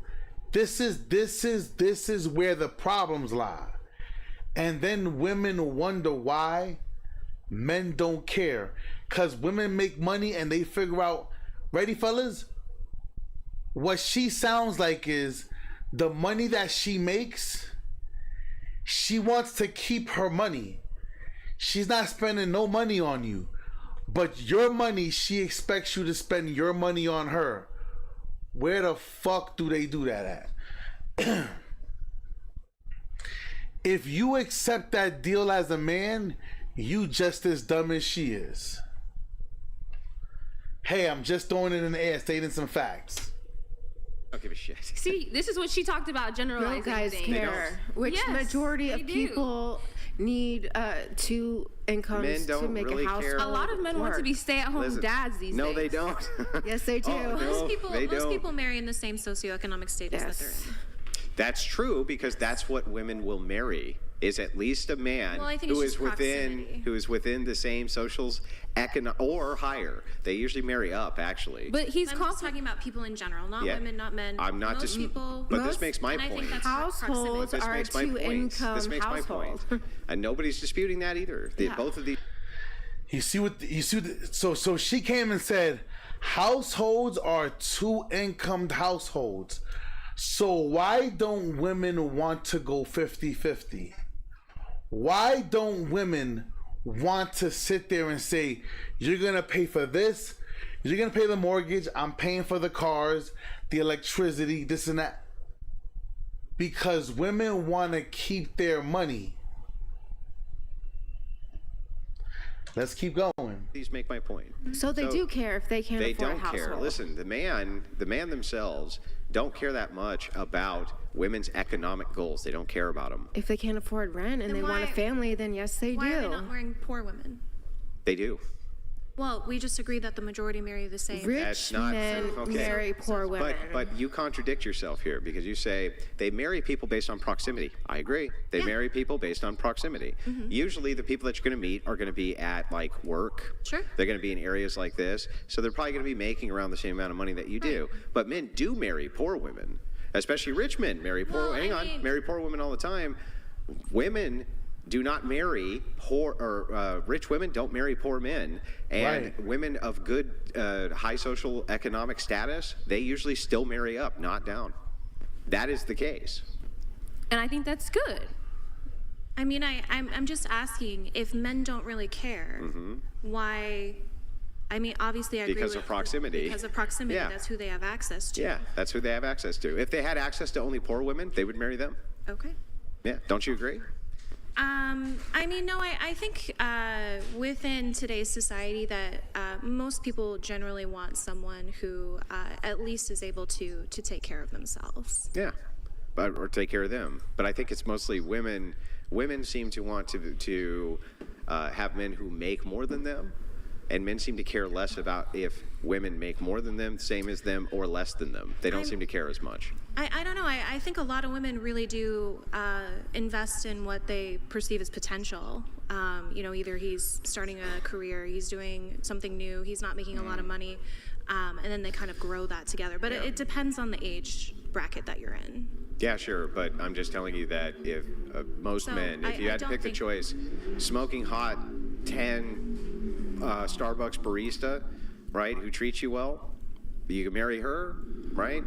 This is where the problems lie. And then women wonder why men don't care. Because women make money and they figure out, ready fellas? What she sounds like is the money that she makes, she wants to keep her money. She's not spending no money on you. But your money, she expects you to spend your money on her. Where the fuck do they do that at? If you accept that deal as a man, you just as dumb as she is. Hey, I'm just throwing it in the air, stating some facts. Don't give a shit. See, this is what she talked about, generalizing No guys things. care. Which Yes, majority of they do. people need two incomes Men to don't make really a house. care. A lot of men want to be stay-at-home Listen, dads these days. No, they don't. Yes, they do. Oh, no, Most people marry in the same socioeconomic status that they're in. That's true, because that's what women will marry, is at least a man Well, I think who it's is just within the same socials or higher. They usually marry up, actually. But he's I'm just talking about people in general, not women, not men. I'm not Most people. But this makes my and I point. think that's Households This are makes my point. two-income This makes my households. point. And nobody's disputing that either. Both of these. So she came and said households are two-income households. So why don't women want to go 50-50? Why don't women want to sit there and say, you're gonna pay for this, you're gonna pay the mortgage, I'm paying for the cars, the electricity, this and that? Because women want to keep their money. Let's keep going. These make my point. So they do care if they can't They afford a don't household. care. Listen, the man themselves don't care that much about women's economic goals. They don't care about them. If they can't afford rent and Then they want a why- family, then yes, they Why do. are they not marrying poor women? They do. Well, we just agreed that the majority marry the same. Rich That's not men okay. marry poor women. But you contradict yourself here, because you say they marry people based on proximity. I agree. They marry people based on proximity. Usually the people that you're going to meet are going to be at like work. Sure. They're going to be in areas like this. So they're probably going to be making around the same amount of money that you do. But men do marry poor women, especially rich men marry poor. Marry poor women all the time. Women do not marry poor, or rich women don't marry poor men. And women of good, high social economic status, they usually still marry up, not down. That is the case. And I think that's good. I mean, I'm just asking, if men don't really care, why? I mean, obviously, I agree Because of proximity. Because of proximity, Yeah. that's who they have access to. Yeah, that's who they have access to. If they had access to only poor women, they would marry them. Okay. Yeah, don't you agree? I mean, no, I think within today's society that most people generally want someone who at least is able to take care of themselves. Yeah, or take care of them. But I think it's mostly women. Women seem to want to have men who make more than them, and men seem to care less about if women make more than them, same as them, or less than them. They don't seem to care as much. I don't know. I think a lot of women really do invest in what they perceive as potential. Either he's starting a career, he's doing something new, he's not making a lot of money, and then they kind of grow that together. But it depends on the age bracket that you're in. Yeah, sure, but I'm just telling you that if most men, if you had to pick the choice, smoking hot 10 Starbucks barista, right, who treats you well, you can marry her, right?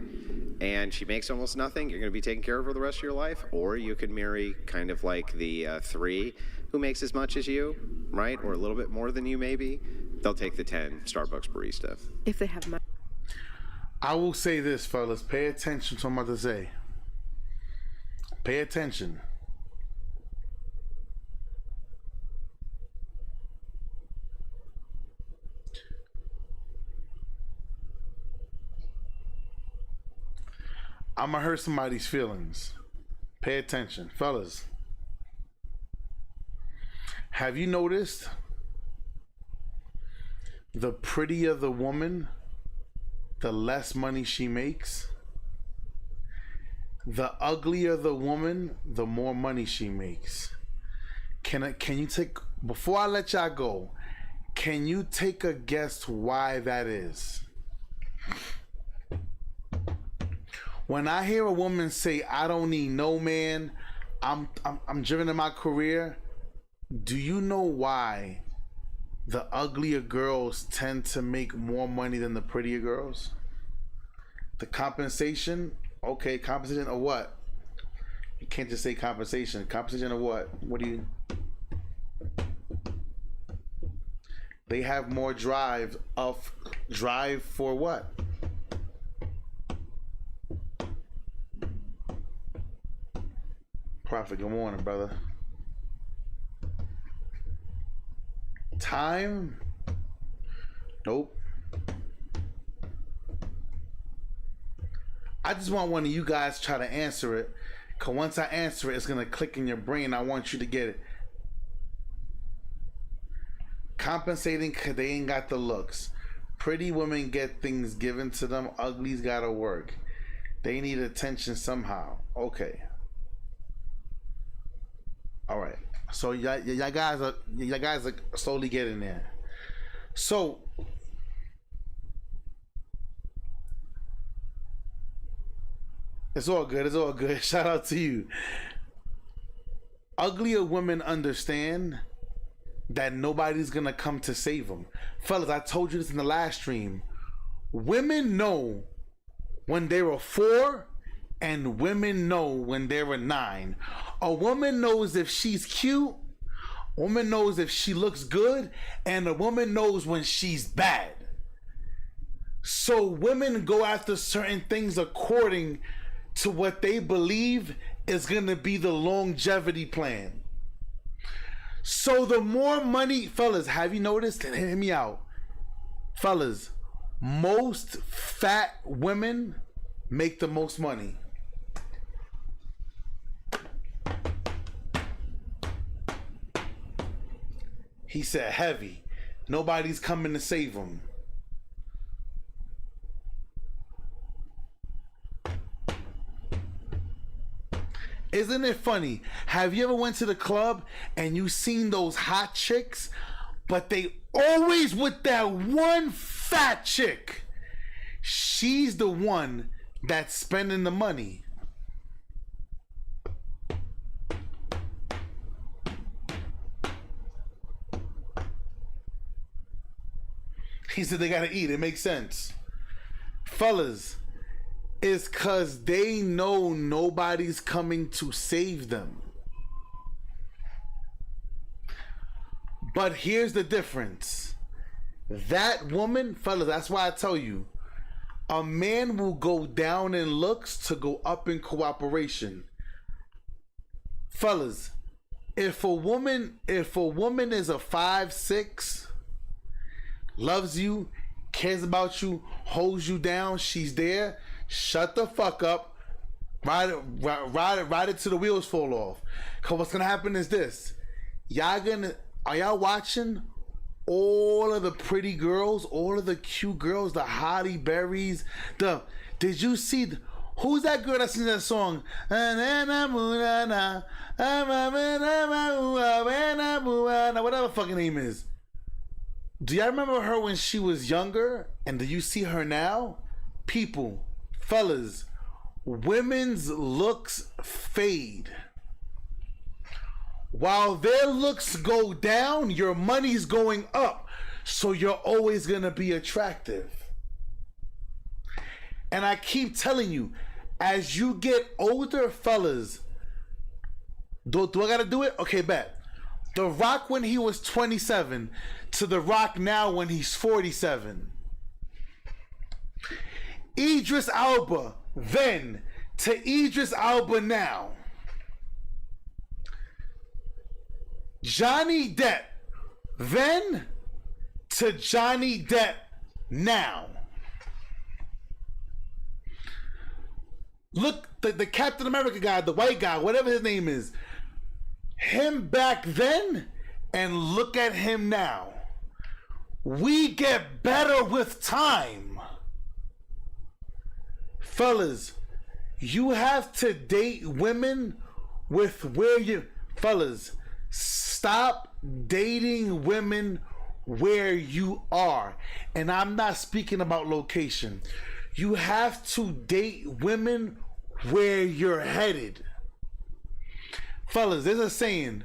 And she makes almost nothing. You're going to be taking care of her the rest of your life. Or you could marry kind of like the 3 who makes as much as you, right? Or a little bit more than you, maybe. They'll take the 10 Starbucks barista. If they have money. I will say this, fellas. Pay attention to what I'm about to say. Pay attention. I'm gonna hurt somebody's feelings. Pay attention, fellas. Have you noticed the prettier the woman, the less money she makes? The uglier the woman, the more money she makes. Can you take, before I let y'all go, can you take a guess why that is? When I hear a woman say, I don't need no man, I'm driven in my career, do you know why the uglier girls tend to make more money than the prettier girls? The compensation? Okay, compensation of what? You can't just say compensation. Compensation of what? What do you... They have more drive for what? Prophet, good morning, brother. Time? Nope. I just want one of you guys to try to answer it, because once I answer it, it's going to click in your brain. I want you to get it. Compensating because they ain't got the looks. Pretty women get things given to them. Uglies got to work. They need attention somehow. Okay. All right. So y'all guys are slowly getting there. So it's all good. It's all good. Shout out to you. Uglier women understand that nobody's gonna come to save them. Fellas, I told you this in the last stream. Women know when they're a 4 and women know when they're a 9. A woman knows if she's cute, a woman knows if she looks good, and a woman knows when she's bad. So women go after certain things according to what they believe is going to be the longevity plan. So the more money, fellas, have you noticed? And hear me out. Fellas, most fat women make the most money. He said heavy. Nobody's coming to save him. Isn't it funny? Have you ever went to the club and you seen those hot chicks, but they always with that one fat chick? She's the one that's spending the money. He said they gotta eat. It makes sense. Fellas, it's cause they know nobody's coming to save them. But here's the difference. That woman, fellas, that's why I tell you, a man will go down in looks to go up in cooperation. Fellas, if a woman is a 5'6", loves you, cares about you, holds you down, she's there, shut the fuck up, ride it till the wheels fall off. Cause what's gonna happen is this: Are y'all watching all of the pretty girls, all of the cute girls, the Holly Berries? Did you see? Who's that girl that sings that song? Whatever the fucking name is. Do y'all remember her when she was younger? And do you see her now? People, fellas, women's looks fade. While their looks go down, your money's going up. So you're always gonna be attractive. And I keep telling you, as you get older, fellas, do I gotta do it? Okay, bet. The Rock when he was 27 to The Rock now when he's 47. Idris Elba then to Idris Elba now. Johnny Depp then to Johnny Depp now. Look, the Captain America guy, the white guy, whatever his name is, him back then and look at him now. We get better with time. Fellas, you have to date women with where you... Fellas, stop dating women where you are. And I'm not speaking about location. You have to date women where you're headed. Fellas, there's a saying,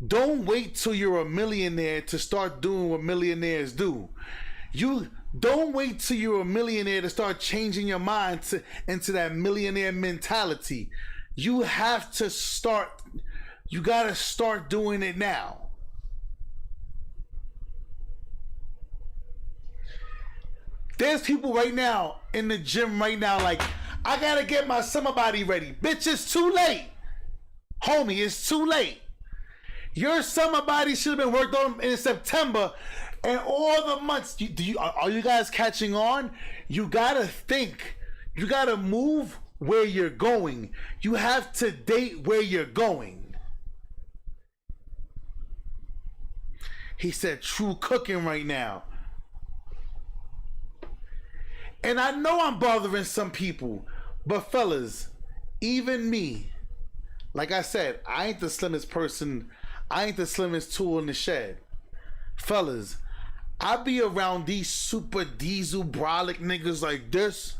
don't wait till you're a millionaire to start doing what millionaires do. You don't wait till you're a millionaire to start changing your mind into that millionaire mentality. You have to start, you gotta start doing it now. There's people right now in the gym right now like, I gotta get my summer body ready. Bitch, it's too late. Homie, it's too late. Your summer body should have been worked on in September and all the months. Are you guys catching on? You gotta think. You gotta move where you're going. You have to date where you're going. He said true cooking right now. And I know I'm bothering some people, but fellas, even me, like I said, I ain't the slimmest person, I ain't the slimmest tool in the shed. Fellas, I be around these super diesel brolic niggas like this,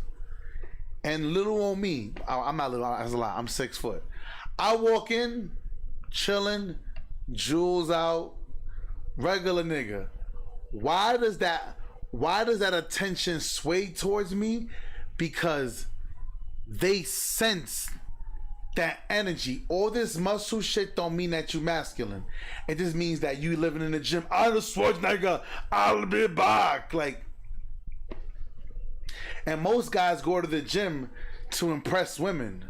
and little on me, I'm not little, that's a lot, I'm 6 foot. I walk in, chilling, jewels out, regular nigga. Why does that attention sway towards me? Because they sense that energy. All this muscle shit don't mean that you masculine. It just means that you living in the gym. Arnold Schwarzenegger, I'll be back. Like, and most guys go to the gym to impress women.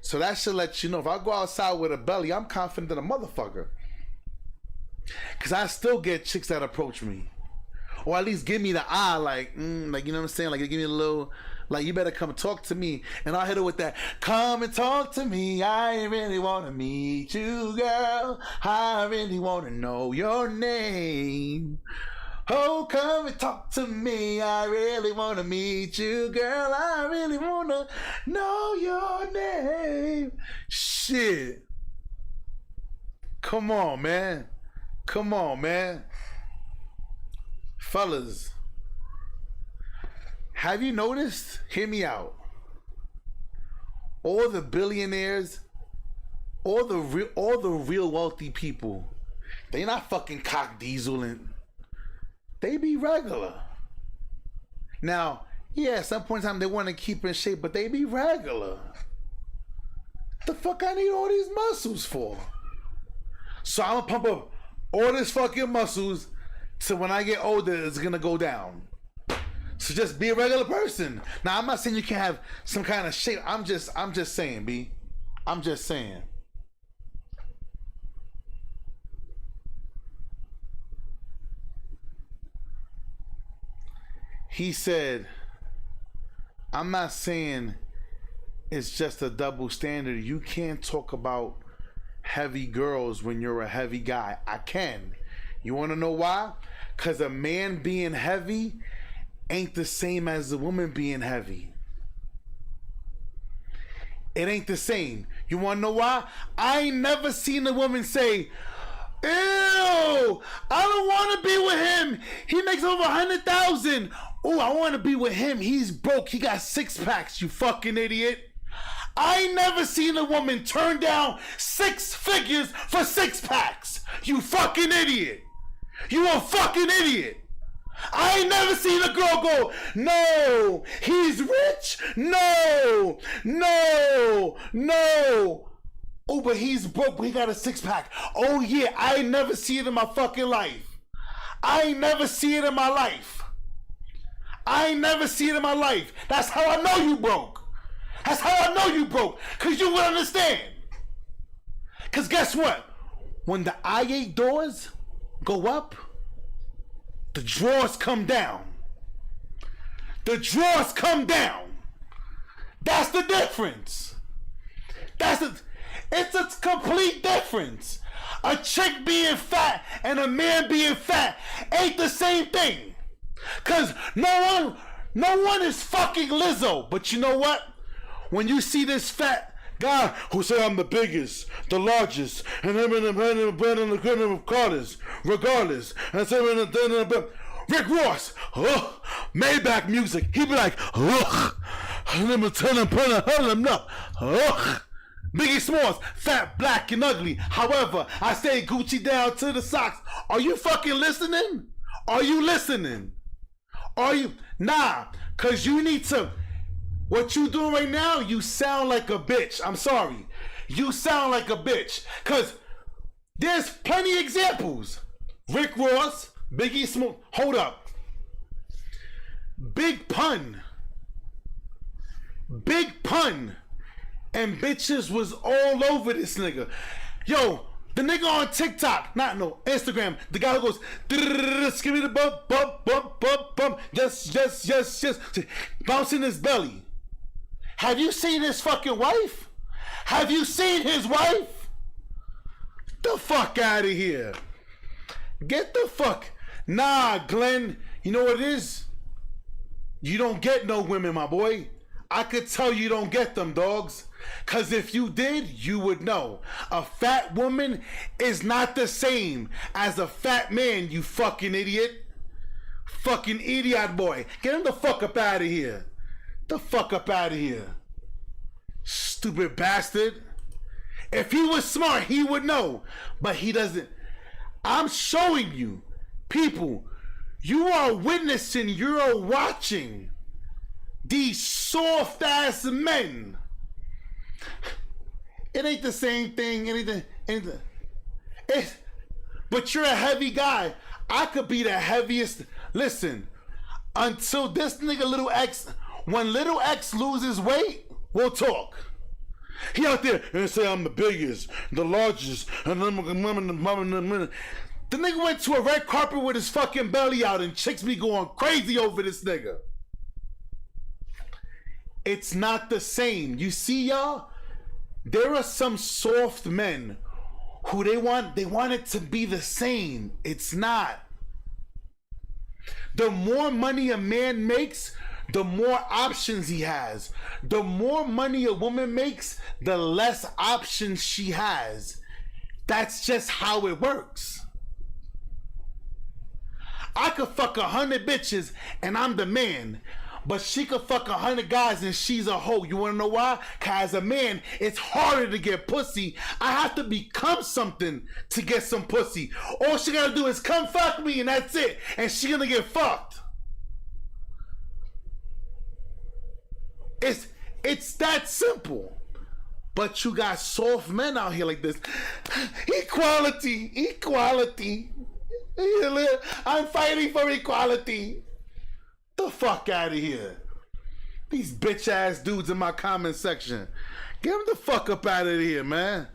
So that should let you know, if I go outside with a belly, I'm confident in a motherfucker. Cause I still get chicks that approach me. Or at least give me the eye, like, you know what I'm saying? Like, give me a little, like, you better come talk to me. And I'll hit her with that, come and talk to me. I really want to meet you, girl. I really want to know your name. Oh, come and talk to me. I really want to meet you, girl. I really want to know your name. Shit. Come on, man. Come on, man. Fellas, have you noticed? Hear me out. All the billionaires, all the real wealthy people, they not fucking cock dieseling. They be regular. Now, yeah, at some point in time they want to keep in shape, but they be regular. The fuck I need all these muscles for? So I'm gonna pump up all this fucking muscles. So when I get older, it's gonna go down. So just be a regular person. Now I'm not saying you can't have some kind of shape. I'm just saying, B. I'm just saying. He said, I'm not saying it's just a double standard. You can't talk about heavy girls when you're a heavy guy. I can. You want to know why? Because a man being heavy ain't the same as a woman being heavy. It ain't the same. You want to know why? I ain't never seen a woman say, ew, I don't want to be with him. He makes over 100,000. Oh, I want to be with him. He's broke. He got 6-packs, you fucking idiot. I ain't never seen a woman turn down 6 figures for 6-packs. You fucking idiot. You a fucking idiot. I ain't never seen a girl go, no, he's rich. No. Oh, but he's broke, but he got a 6-pack. Oh yeah, I ain't never seen it in my fucking life. I ain't never seen it in my life. That's how I know you broke. Because you would understand. Because guess what? When the I-8 doors go up, the drawers come down. That's the difference. It's a complete difference. A chick being fat and a man being fat ain't the same thing. Cause no one is fucking Lizzo. But you know what? When you see this fat guy who say I'm the biggest, the largest, and I'm in the Carters, regardless, and say Rick Ross, Maybach music, he be like, Biggie Smalls, fat, black, and ugly. However, I stay Gucci down to the socks. Are you fucking listening? Nah, cause you need to. What you doing right now, you sound like a bitch. I'm sorry. You sound like a bitch. Cause there's plenty of examples. Rick Ross, Biggie Smalls. Hold up. Big pun. And bitches was all over this nigga. Yo, the nigga on TikTok, Instagram, the guy who goes, give me the bump, just, bouncing his belly. Have you seen his fucking wife? Have you seen his wife? The fuck out of here. Get the fuck. Nah, Glenn, you know what it is? You don't get no women, my boy. I could tell you don't get them, dogs. Cause if you did, you would know. A fat woman is not the same as a fat man, you fucking idiot. Fucking idiot boy. Get him the fuck up out of here. Stupid bastard. If he was smart, he would know. But he doesn't. I'm showing you. People, you are witnessing, you're watching these soft ass men. It ain't the same thing, anything. But you're a heavy guy. I could be the heaviest. Listen, until this nigga Little X, when Little X loses weight, we'll talk. He out there and say I'm the biggest, the largest, and I'm the nigga went to a red carpet with his fucking belly out and chicks be going crazy over this nigga. It's not the same. You see, y'all? There are some soft men who they want it to be the same. It's not. The more money a man makes, the more options he has. The more money a woman makes, the less options she has. That's just how it works. I could fuck 100 bitches and I'm the man. But she could fuck 100 guys and she's a hoe. You wanna know why? Cause as a man, it's harder to get pussy. I have to become something to get some pussy. All she gotta do is come fuck me and that's it. And she gonna get fucked. It's that simple. But you got soft men out here like this. Equality. I'm fighting for equality. The fuck out of here. These bitch ass dudes in my comment section. Get them the fuck up out of here, man.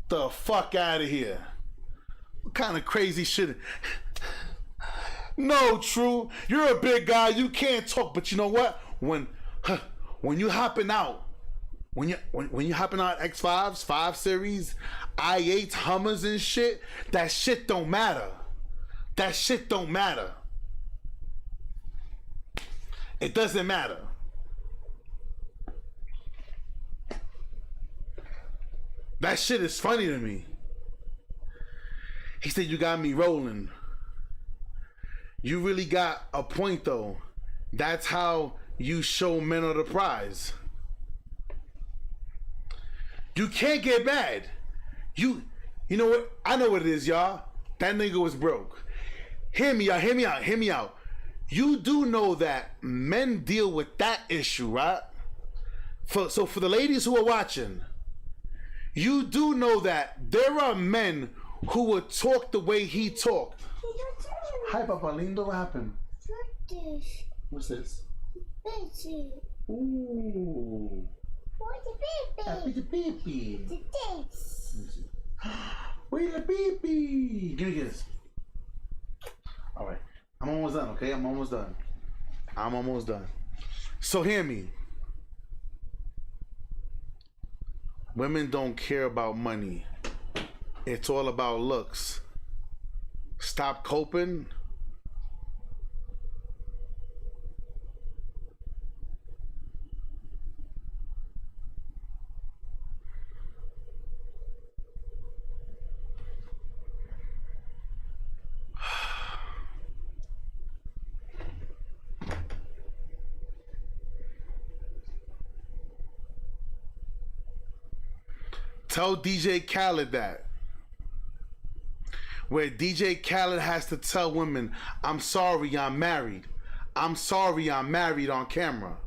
The fuck out of here. What kind of crazy shit? No, True. You're a big guy. You can't talk. But you know what? When you hopping out when you hopping on X5s, 5 Series, i8s, Hummers and shit, that shit don't matter. That shit don't matter. It doesn't matter. That shit is funny to me. He said, you got me rolling. You really got a point though. That's how you show men are the prize. You can't get mad. You know what? I know what it is, y'all. That nigga was broke. Hear me out, hear me out, hear me out. You do know that men deal with that issue, right? So for the ladies who are watching, you do know that there are men who would talk the way he talked. Hi, Papa Lindo, what happened? What's this? Ooh. Happy the baby. Wait the baby. Give me this. All right. I'm almost done, okay? I'm almost done. So hear me. Women don't care about money. It's all about looks. Stop coping. Tell DJ Khaled that. Where DJ Khaled has to tell women, I'm sorry I'm married. I'm sorry I'm married on camera.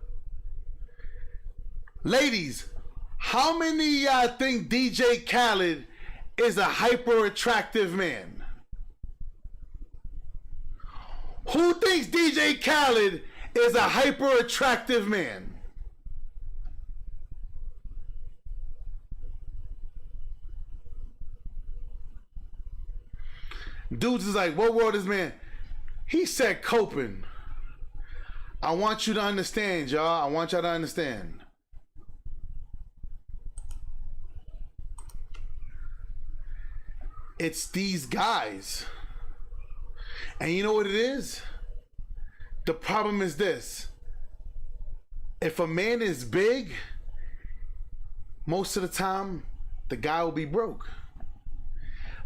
Ladies, how many of y'all think DJ Khaled is a hyper attractive man? Who thinks DJ Khaled is a hyper attractive man? Dudes is like, what world is man? He said coping. I want you to understand, y'all. I want y'all to understand. It's these guys. And you know what it is? The problem is this. If a man is big, most of the time, the guy will be broke.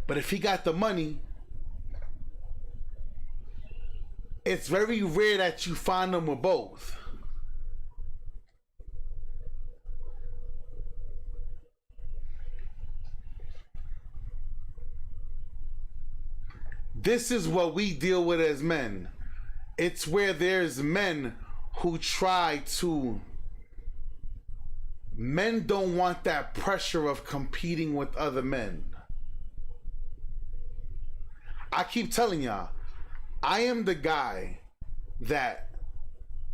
But if he got the money, it's very rare that you find them with both. This is what we deal with as men. It's where there's men who try to... Men don't want that pressure of competing with other men. I keep telling y'all, I am the guy that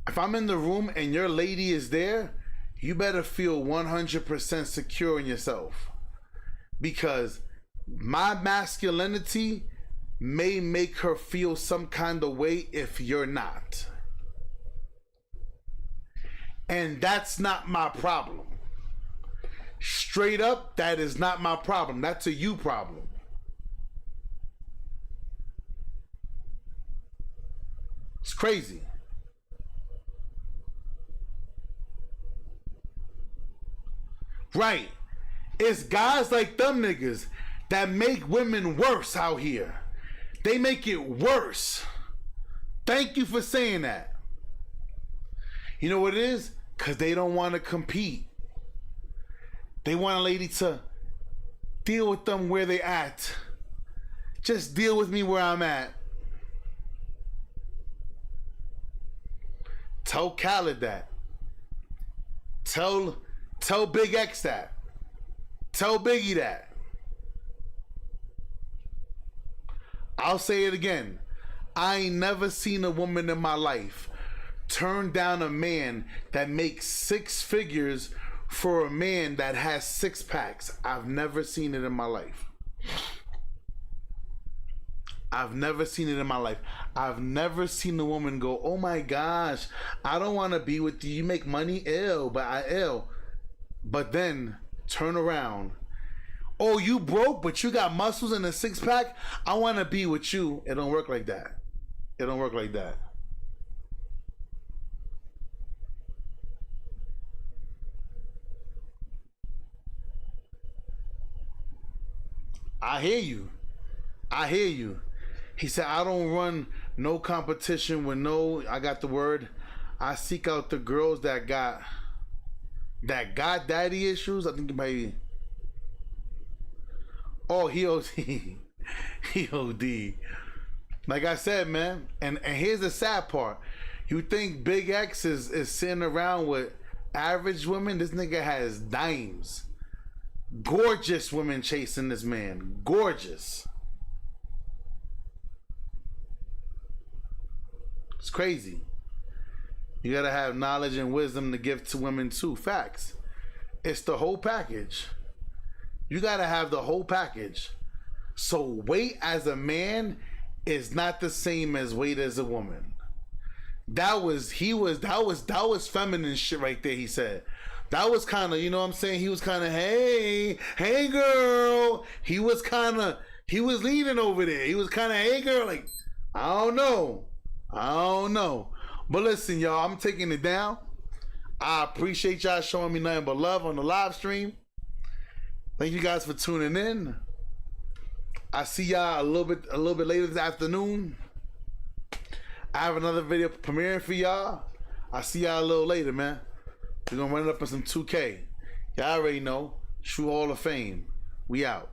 if I'm in the room and your lady is there, you better feel 100% secure in yourself. Because my masculinity may make her feel some kind of way if you're not. And that's not my problem. Straight up, that is not my problem. That's a you problem. It's crazy. Right. It's guys like them niggas that make women worse out here. They make it worse. Thank you for saying that. You know what it is? Because they don't want to compete. They want a lady to deal with them where they at. Just deal with me where I'm at. Tell Khaled that. Tell Big X that. Tell Biggie that. I'll say it again. I ain't never seen a woman in my life turn down a man that makes 6 figures for a man that has 6 packs. I've never seen it in my life. I've never seen it in my life. I've never seen a woman go, oh my gosh, I don't want to be with you. You make money, but I ill. but then turn around. Oh, you broke, but you got muscles and a six-pack? I want to be with you. It don't work like that. It don't work like that. I hear you. I hear you. He said, I don't run no competition with no, I got the word. I seek out the girls that got daddy issues. I think maybe. Oh, he OD. He OD. Like I said, man, and here's the sad part. You think Big X is sitting around with average women? This nigga has dimes. Gorgeous women chasing this man. Gorgeous. It's crazy. You gotta have knowledge and wisdom to give to women too. Facts. It's the whole package. You gotta have the whole package. So weight as a man is not the same as weight as a woman. That was feminine shit right there, he said. That was kind of, you know what I'm saying? He was kind of, hey girl. He was leaning over there. He was kind of, hey girl, like, I don't know. But listen, y'all, I'm taking it down. I appreciate y'all showing me nothing but love on the live stream. Thank you guys for tuning in. I see y'all a little bit later this afternoon. I have another video premiering for y'all. I see y'all a little later, man. We're gonna run it up in some 2K. Y'all already know. True Hall of Fame. We out.